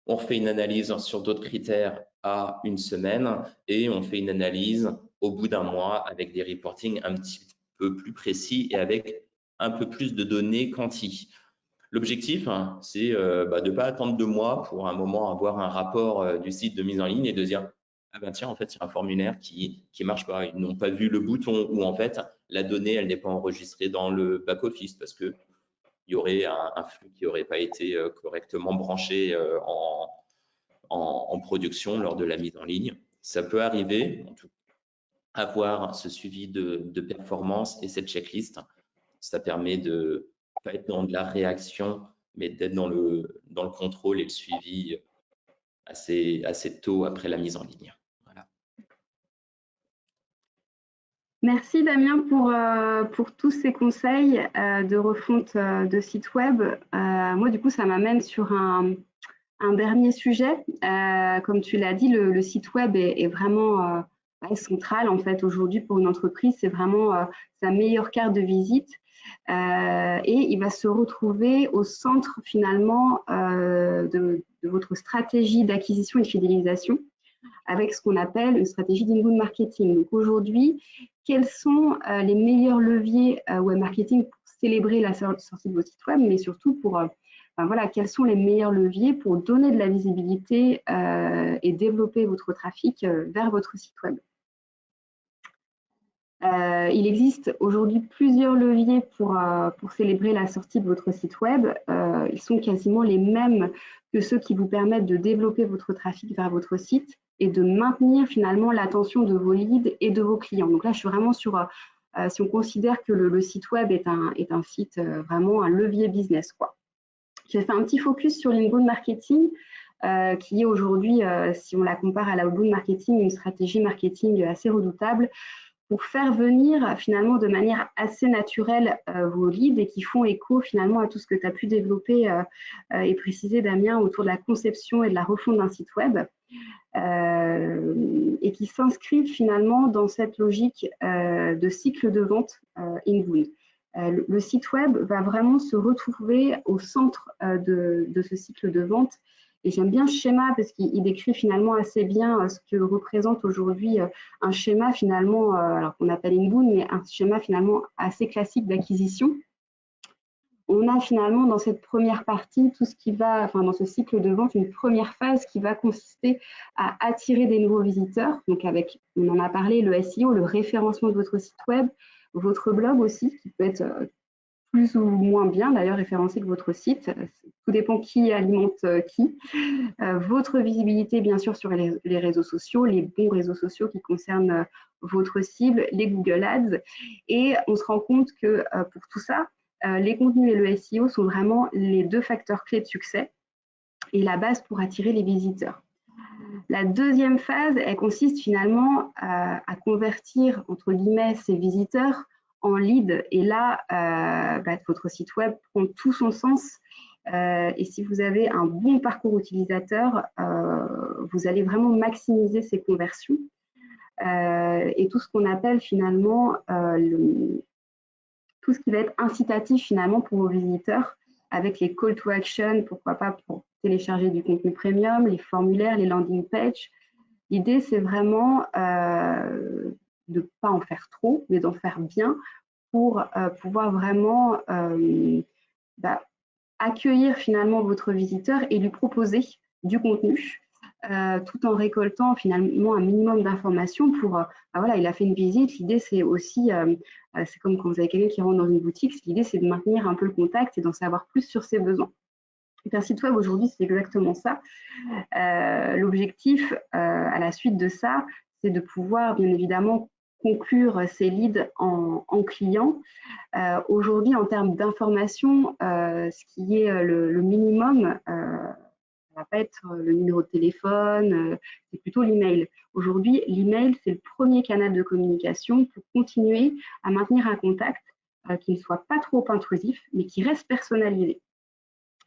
On fait une analyse sur d'autres critères à une semaine et on fait une analyse au bout d'un mois avec des reportings un petit peu plus précis et avec un peu plus de données quanti. L'objectif, c'est de ne pas attendre 2 mois pour un moment avoir un rapport du site de mise en ligne et de dire ah ben tiens, en fait, il y a un formulaire qui marche pas. Ils n'ont pas vu le bouton ou en fait, la donnée, elle n'est pas enregistrée dans le back-office parce que il y aurait un flux qui n'aurait pas été correctement branché en production lors de la mise en ligne. Ça peut arriver, en tout cas, avoir ce suivi de performance et cette checklist. Ça permet de ne pas être dans de la réaction, mais d'être dans le contrôle et le suivi assez tôt après la mise en ligne. Voilà. Merci Damien pour tous ces conseils de refonte de site web. Moi, du coup, ça m'amène sur un dernier sujet. Comme tu l'as dit, le site web est vraiment central en fait aujourd'hui pour une entreprise. C'est vraiment sa meilleure carte de visite et il va se retrouver au centre finalement de votre stratégie d'acquisition et de fidélisation avec ce qu'on appelle une stratégie d'inbound marketing. Donc aujourd'hui, quels sont les meilleurs leviers web marketing pour célébrer la sortie de vos sites web, mais surtout pour voilà, quels sont les meilleurs leviers pour donner de la visibilité et développer votre trafic vers votre site web? Il existe aujourd'hui plusieurs leviers pour célébrer la sortie de votre site web. Ils sont quasiment les mêmes que ceux qui vous permettent de développer votre trafic vers votre site et de maintenir finalement l'attention de vos leads et de vos clients. Donc là, je suis vraiment sur, si on considère que le site web est un site vraiment un levier business, quoi. J'ai fait un petit focus sur l'inbound marketing, qui est aujourd'hui, si on la compare à l'outbound marketing, une stratégie marketing assez redoutable pour faire venir finalement de manière assez naturelle vos leads et qui font écho finalement à tout ce que tu as pu développer et préciser, Damien, autour de la conception et de la refonte d'un site web, et qui s'inscrivent finalement dans cette logique de cycle de vente inbound. Le site web va vraiment se retrouver au centre de ce cycle de vente. Et j'aime bien ce schéma parce qu'il décrit finalement assez bien ce que représente aujourd'hui un schéma finalement, alors qu'on appelle inbound, mais un schéma finalement assez classique d'acquisition. On a finalement dans cette première partie tout ce qui va, enfin dans ce cycle de vente, une première phase qui va consister à attirer des nouveaux visiteurs. Donc avec, on en a parlé, le SEO, le référencement de votre site web, votre blog aussi, qui peut être plus ou moins bien d'ailleurs référencé que votre site. Tout dépend qui alimente qui. Votre visibilité, bien sûr, sur les réseaux sociaux, les bons réseaux sociaux qui concernent votre cible, les Google Ads. Et on se rend compte que pour tout ça, les contenus et le SEO sont vraiment les deux facteurs clés de succès et la base pour attirer les visiteurs. La deuxième phase, elle consiste finalement à convertir, entre guillemets, ces visiteurs en leads. Et là, votre site web prend tout son sens. Et si vous avez un bon parcours utilisateur, vous allez vraiment maximiser ces conversions. Et tout ce qu'on appelle finalement tout ce qui va être incitatif finalement pour vos visiteurs, avec les call to action, pourquoi pas pour télécharger du contenu premium, les formulaires, les landing pages. L'idée, c'est vraiment de ne pas en faire trop, mais d'en faire bien pour pouvoir vraiment accueillir finalement votre visiteur et lui proposer du contenu, tout en récoltant finalement un minimum d'informations pour, voilà, il a fait une visite, l'idée c'est aussi, c'est comme quand vous avez quelqu'un qui rentre dans une boutique, l'idée c'est de maintenir un peu le contact et d'en savoir plus sur ses besoins. Et un site web aujourd'hui, c'est exactement ça. L'objectif à la suite de ça, c'est de pouvoir bien évidemment conclure ces leads en clients. Aujourd'hui, en termes d'information, ce qui est le minimum, ça ne va pas être le numéro de téléphone, c'est plutôt l'email. Aujourd'hui, l'email, c'est le premier canal de communication pour continuer à maintenir un contact qui ne soit pas trop intrusif, mais qui reste personnalisé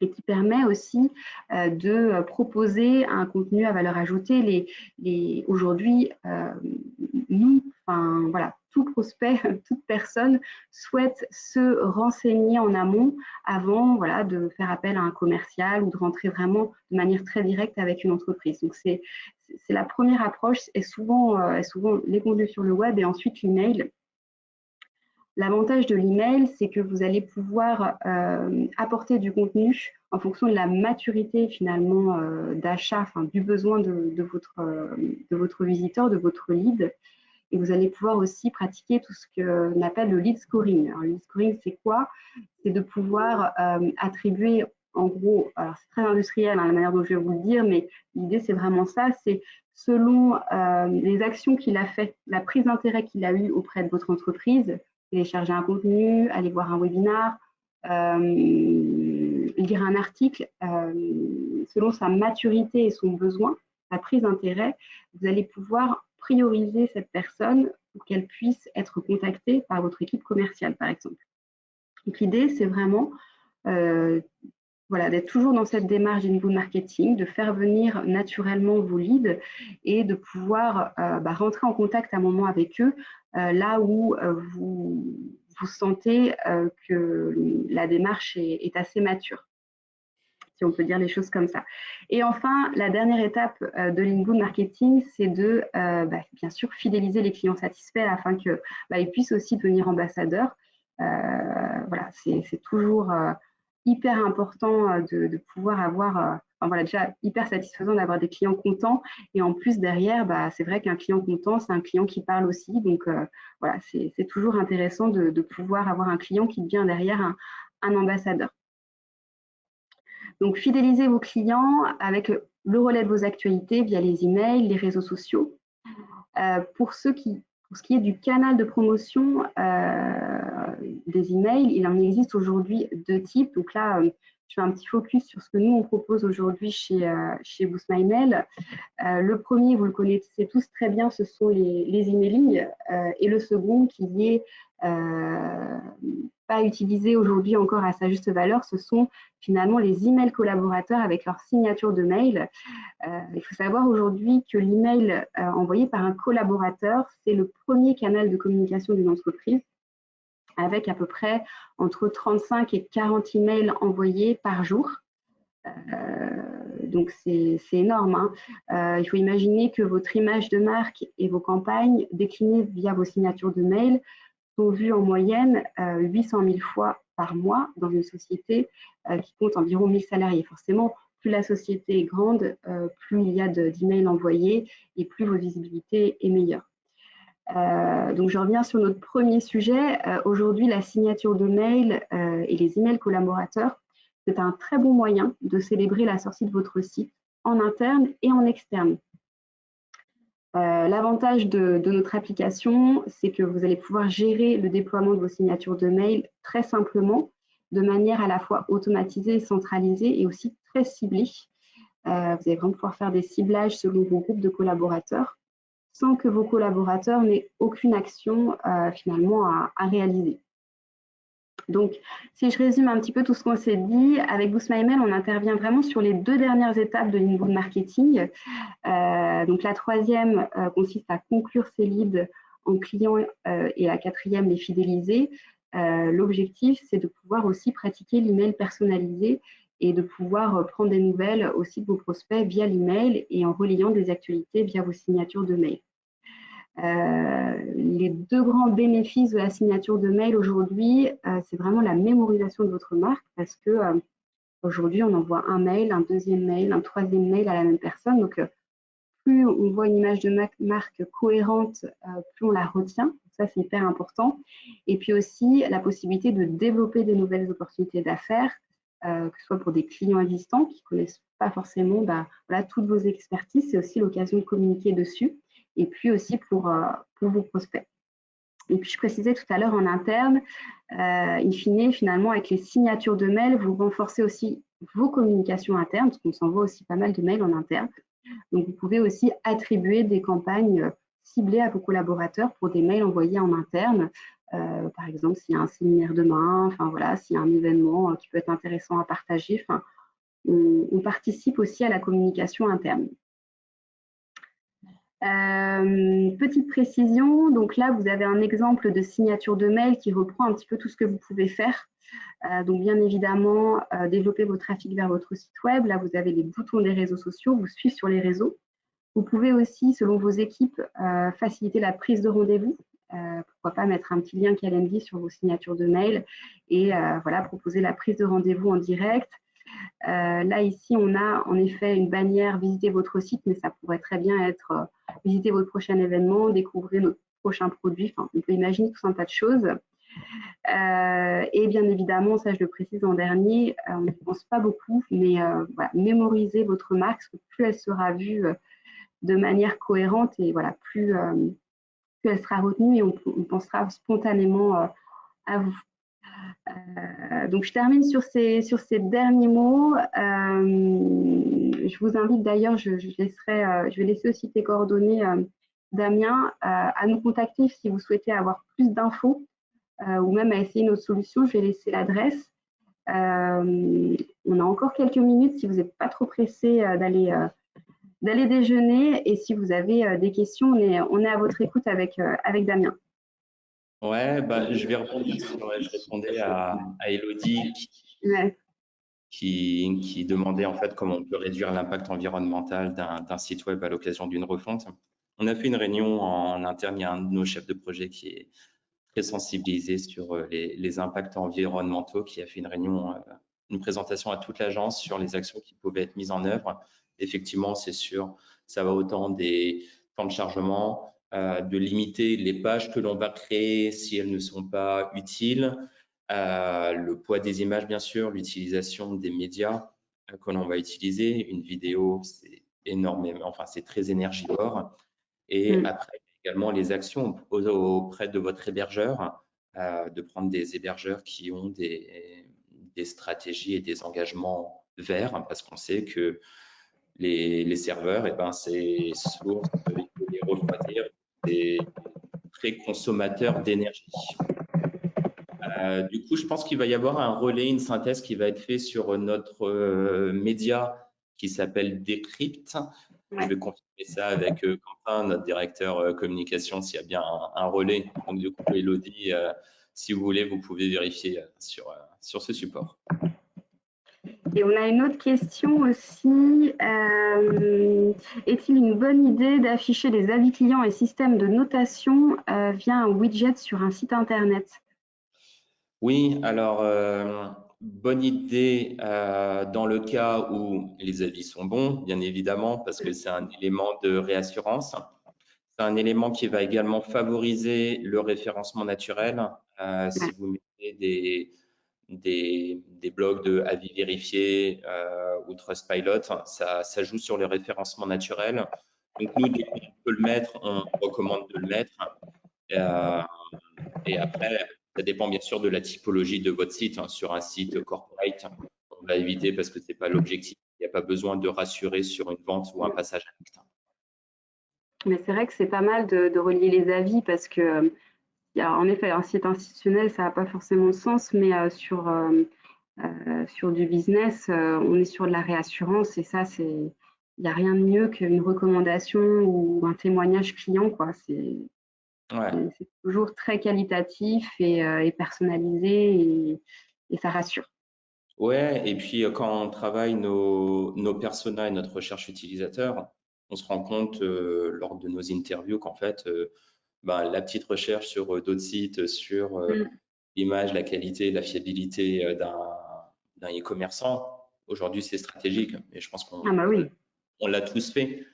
et qui permet aussi de proposer un contenu à valeur ajoutée. Aujourd'hui, nous, enfin, voilà, tout prospect, toute personne souhaite se renseigner en amont avant, voilà, de faire appel à un commercial ou de rentrer vraiment de manière très directe avec une entreprise. Donc, c'est la première approche, et souvent les contenus sur le web et ensuite l'email. L'avantage de l'email, c'est que vous allez pouvoir apporter du contenu en fonction de la maturité finalement d'achat, enfin, du besoin de votre visiteur, de votre lead. Et vous allez pouvoir aussi pratiquer tout ce qu'on appelle le lead scoring. Alors, le lead scoring, c'est quoi? C'est de pouvoir attribuer, en gros, alors c'est très industriel la manière dont je vais vous le dire, mais l'idée c'est vraiment ça, c'est selon les actions qu'il a fait, la prise d'intérêt qu'il a eue auprès de votre entreprise, télécharger un contenu, aller voir un webinar, lire un article, selon sa maturité et son besoin, sa prise d'intérêt, vous allez pouvoir prioriser cette personne pour qu'elle puisse être contactée par votre équipe commerciale, par exemple. Donc l'idée, c'est vraiment voilà, d'être toujours dans cette démarche d'inbound marketing, de faire venir naturellement vos leads et de pouvoir rentrer en contact à un moment avec eux, là où vous sentez que la démarche est assez mature, si on peut dire les choses comme ça. Et enfin, la dernière étape de l'inbound marketing, c'est de bien sûr fidéliser les clients satisfaits afin qu'ils puissent aussi devenir ambassadeurs. Voilà, c'est toujours hyper important de pouvoir avoir enfin, voilà, déjà hyper satisfaisant d'avoir des clients contents. Et en plus, derrière, c'est vrai qu'un client content, c'est un client qui parle aussi. Donc, voilà, c'est toujours intéressant de pouvoir avoir un client qui devient derrière un ambassadeur. Donc, fidélisez vos clients avec le relais de vos actualités via les emails, les réseaux sociaux. Pour ce qui est du canal de promotion des emails, il en existe aujourd'hui 2 types. Donc là, je fais un petit focus sur ce que nous, on propose aujourd'hui chez Boost My Mail. Le premier, vous le connaissez tous très bien, ce sont les emailing. Et le second, qui est pas utilisé aujourd'hui encore à sa juste valeur, ce sont finalement les emails collaborateurs avec leur signature de mail. Il faut savoir aujourd'hui que l'email envoyé par un collaborateur, c'est le premier canal de communication d'une entreprise, avec à peu près entre 35 et 40 emails envoyés par jour. Donc c'est énorme, hein. Il faut imaginer que votre image de marque et vos campagnes déclinées via vos signatures de mail sont vues en moyenne 800 000 fois par mois dans une société qui compte environ 1000 salariés. Forcément, plus la société est grande, plus il y a d'emails envoyés et plus votre visibilité est meilleure. Donc je reviens sur notre premier sujet. Aujourd'hui, la signature de mail et les emails collaborateurs, c'est un très bon moyen de célébrer la sortie de votre site en interne et en externe. L'avantage de notre application, c'est que vous allez pouvoir gérer le déploiement de vos signatures de mail très simplement, de manière à la fois automatisée, centralisée et aussi très ciblée. Vous allez vraiment pouvoir faire des ciblages selon vos groupes de collaborateurs, sans que vos collaborateurs n'aient aucune action finalement à réaliser. Donc, si je résume un petit peu tout ce qu'on s'est dit, avec Boost My Mail, on intervient vraiment sur les 2 dernières étapes de l'inbound marketing. Donc, la troisième consiste à conclure ces leads en clients et la quatrième, les fidéliser. L'objectif, c'est de pouvoir aussi pratiquer l'email personnalisé et de pouvoir prendre des nouvelles aussi de vos prospects via l'email et en relayant des actualités via vos signatures de mail. Les 2 grands bénéfices de la signature de mail aujourd'hui, c'est vraiment la mémorisation de votre marque parce que aujourd'hui, on envoie un mail, un deuxième mail, un troisième mail à la même personne. Donc, plus on voit une image de marque cohérente, plus on la retient. Ça, c'est hyper important. Et puis aussi, la possibilité de développer des nouvelles opportunités d'affaires, que ce soit pour des clients existants qui ne connaissent pas forcément voilà, toutes vos expertises. C'est aussi l'occasion de communiquer dessus. Et puis aussi pour vos prospects. Et puis je précisais tout à l'heure en interne, in fine, finalement, avec les signatures de mail, vous renforcez aussi vos communications internes, parce qu'on s'envoie aussi pas mal de mails en interne. Donc vous pouvez aussi attribuer des campagnes ciblées à vos collaborateurs pour des mails envoyés en interne. Par exemple, s'il y a un séminaire demain, enfin voilà, s'il y a un événement qui peut être intéressant à partager, enfin, on participe aussi à la communication interne. Petite précision, donc là vous avez un exemple de signature de mail qui reprend un petit peu tout ce que vous pouvez faire. Donc bien évidemment, développer vos trafics vers votre site web. Là vous avez les boutons des réseaux sociaux, vous suivez sur les réseaux. Vous pouvez aussi, selon vos équipes, faciliter la prise de rendez-vous. Pourquoi pas mettre un petit lien Calendly sur vos signatures de mail et voilà, proposer la prise de rendez-vous en direct. Là, ici, on a en effet une bannière « Visitez votre site », mais ça pourrait très bien être « Visitez votre prochain événement »,« Découvrez notre prochain produit ». Enfin, on peut imaginer tout un tas de choses. Et bien évidemment, ça je le précise en dernier, on ne pense pas beaucoup, mais voilà, mémorisez votre marque, parce que plus elle sera vue de manière cohérente et voilà, plus elle sera retenue et on pensera spontanément à vous. Donc, je termine sur ces derniers mots. Je vous invite d'ailleurs, je vais laisser aussi tes coordonnées, Damien, à nous contacter si vous souhaitez avoir plus d'infos ou même à essayer notre solution. Je vais laisser l'adresse. On a encore quelques minutes si vous n'êtes pas trop pressé d'aller déjeuner et si vous avez des questions, on est à votre écoute avec Damien. Ouais, je vais rebondir sur, je répondais à Elodie qui demandait en fait comment on peut réduire l'impact environnemental d'un site web à l'occasion d'une refonte. On a fait une réunion en interne, il y a un de nos chefs de projet qui est très sensibilisé sur les impacts environnementaux, qui a fait une réunion une présentation à toute l'agence sur les actions qui pouvaient être mises en œuvre. Effectivement, c'est sûr, ça va autant des temps de chargement, de limiter les pages que l'on va créer si elles ne sont pas utiles, le poids des images, bien sûr, l'utilisation des médias que l'on va utiliser. Une vidéo, c'est énormément, enfin, c'est très énergivore. Et après, également les actions auprès de votre hébergeur, de prendre des hébergeurs qui ont des stratégies et des engagements verts, parce qu'on sait que les serveurs, eh ben, c'est source, il faut les refroidir, c'est très consommateur d'énergie. Du coup, je pense qu'il va y avoir un relais, une synthèse qui va être fait sur notre média qui s'appelle Decrypt. Je vais confirmer ça avec Quentin, notre directeur communication, s'il y a bien un relais. Donc, du coup, Elodie, si vous voulez, vous pouvez vérifier sur ce support. Et on a une autre question aussi. Est-il une bonne idée d'afficher les avis clients et systèmes de notation via un widget sur un site internet? Oui, alors, bonne idée dans le cas où les avis sont bons, bien évidemment, parce que c'est un élément de réassurance. C'est un élément qui va également favoriser le référencement naturel. Si vous mettez des blogs de avis vérifiés ou Trustpilot, ça joue sur le référencement naturel. Donc nous, dès qu'on peut le mettre, on recommande de le mettre. Et après, ça dépend bien sûr de la typologie de votre site. Sur un site corporate, on va éviter parce que ce n'est pas l'objectif. Il n'y a pas besoin de rassurer sur une vente ou un passage à l'acte. Mais c'est vrai que c'est pas mal de relier les avis parce que, en effet, un site institutionnel, ça n'a pas forcément de sens, mais sur du business, on est sur de la réassurance et ça, il n'y a rien de mieux qu'une recommandation ou un témoignage client, quoi. C'est toujours très qualitatif et personnalisé et ça rassure. Ouais, et puis quand on travaille nos personas et notre recherche utilisateur, on se rend compte lors de nos interviews qu'en fait, la petite recherche sur d'autres sites, sur l'image, la qualité, la fiabilité d'un e-commerçant, aujourd'hui c'est stratégique. Et je pense Ah bah oui. on l'a tous fait.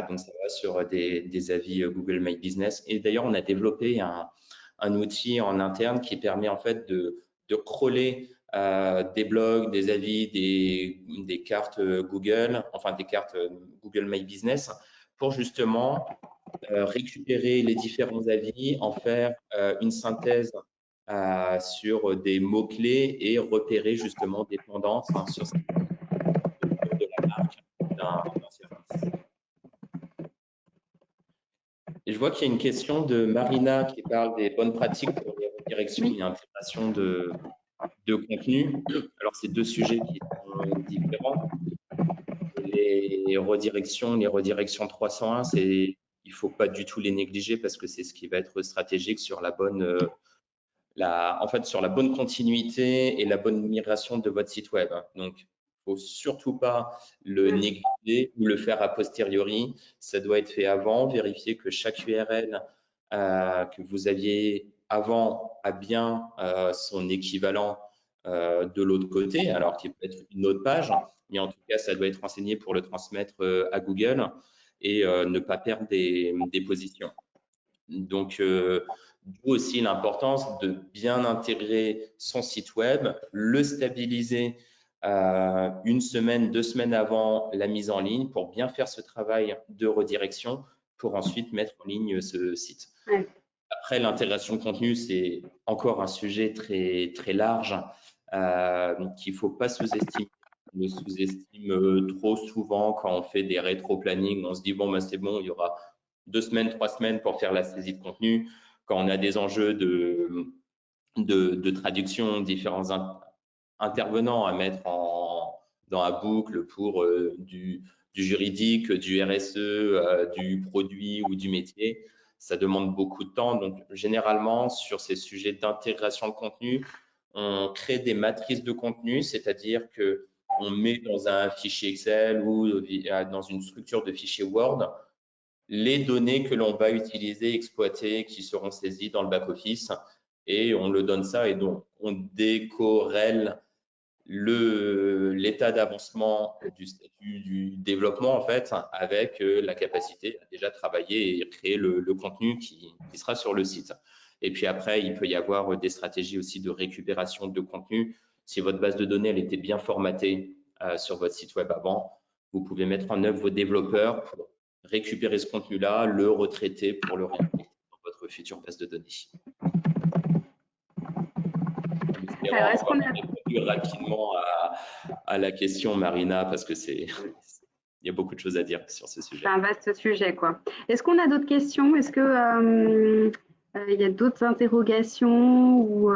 Donc ça va sur des avis Google My Business. Et d'ailleurs, on a développé un outil en interne qui permet en fait de crawler des blogs, des avis, des cartes Google, enfin des cartes Google My Business pour justement récupérer les différents avis, en faire une synthèse sur des mots-clés et repérer justement des tendances sur autour de la marque d'un service. Et je vois qu'il y a une question de Marina qui parle des bonnes pratiques pour les redirections et intégration de contenu. Alors, c'est deux sujets qui sont différents. Les redirections 301, il ne faut pas du tout les négliger parce que c'est ce qui va être stratégique sur sur la bonne continuité et la bonne migration de votre site web. Donc, il ne faut surtout pas le négliger ou le faire a posteriori. Ça doit être fait avant. Vérifier que chaque URL que vous aviez avant a bien son équivalent de l'autre côté, alors qu'il peut être une autre page. Mais en tout cas, ça doit être renseigné pour le transmettre à Google et ne pas perdre des positions. Donc, d'où aussi l'importance de bien intégrer son site web, le stabiliser une semaine, 2 semaines avant la mise en ligne pour bien faire ce travail de redirection pour ensuite mettre en ligne ce site. Ouais. Après, l'intégration de contenu, c'est encore un sujet très, très large qu'il ne faut pas sous-estimer. On le sous-estime trop souvent quand on fait des rétro-planning. On se dit, bon, c'est bon, il y aura 2 semaines, 3 semaines pour faire la saisie de contenu. Quand on a des enjeux de traduction, différents intervenants à mettre dans la boucle pour du juridique, du RSE, du produit ou du métier, ça demande beaucoup de temps. Donc, généralement, sur ces sujets d'intégration de contenu, on crée des matrices de contenu, c'est-à-dire que on met dans un fichier Excel ou dans une structure de fichier Word les données que l'on va utiliser, exploiter, qui seront saisies dans le back-office, et on le donne ça, et donc on décorrèle l'état d'avancement du statut du développement, en fait, avec la capacité à déjà travailler et créer le contenu qui sera sur le site. Et puis après, il peut y avoir des stratégies aussi de récupération de contenu. Si votre base de données elle était bien formatée sur votre site web avant, vous pouvez mettre en œuvre vos développeurs pour récupérer ce contenu-là, le retraiter pour le réinjecter dans votre future base de données. Alors, est-ce qu'on a répondu rapidement à la question, Marina, parce que il y a beaucoup de choses à dire sur ce sujet. C'est un vaste sujet, quoi. Est-ce qu'on a d'autres questions? Est-ce que il y a d'autres interrogations ou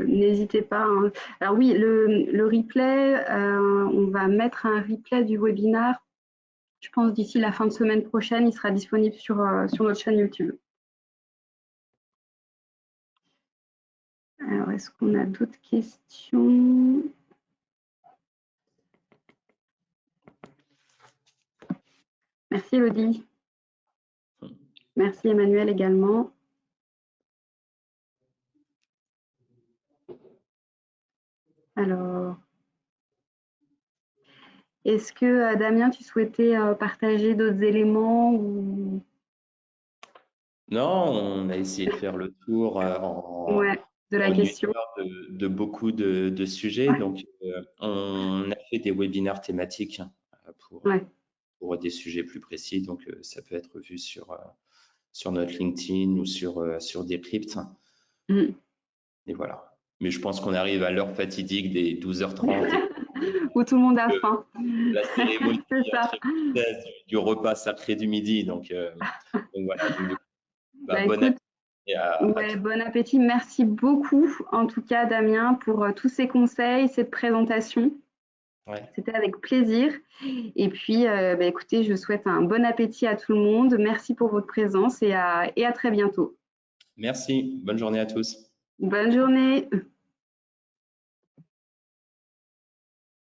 n'hésitez pas, hein. Alors oui, le replay, on va mettre un replay du webinaire. Je pense d'ici la fin de semaine prochaine, il sera disponible sur notre chaîne YouTube. Alors, est-ce qu'on a d'autres questions? Merci Elodie. Merci Emmanuel également. Alors, est-ce que Damien, tu souhaitais partager d'autres éléments ou... Non, on a essayé de faire le tour de la question de beaucoup de sujets. Ouais. Donc, on a fait des webinaires thématiques pour des sujets plus précis. Donc, ça peut être vu sur notre LinkedIn ou sur Decrypt. Et voilà. Mais je pense qu'on arrive à l'heure fatidique des 12h30. Où tout le monde a faim. La cérémonie du repas sacré du midi. Donc voilà. Bon appétit. Bon appétit. Merci beaucoup, en tout cas, Damien, pour tous ces conseils, cette présentation. Ouais. C'était avec plaisir. Et puis, écoutez, je souhaite un bon appétit à tout le monde. Merci pour votre présence et à très bientôt. Merci. Bonne journée à tous. Bonne journée.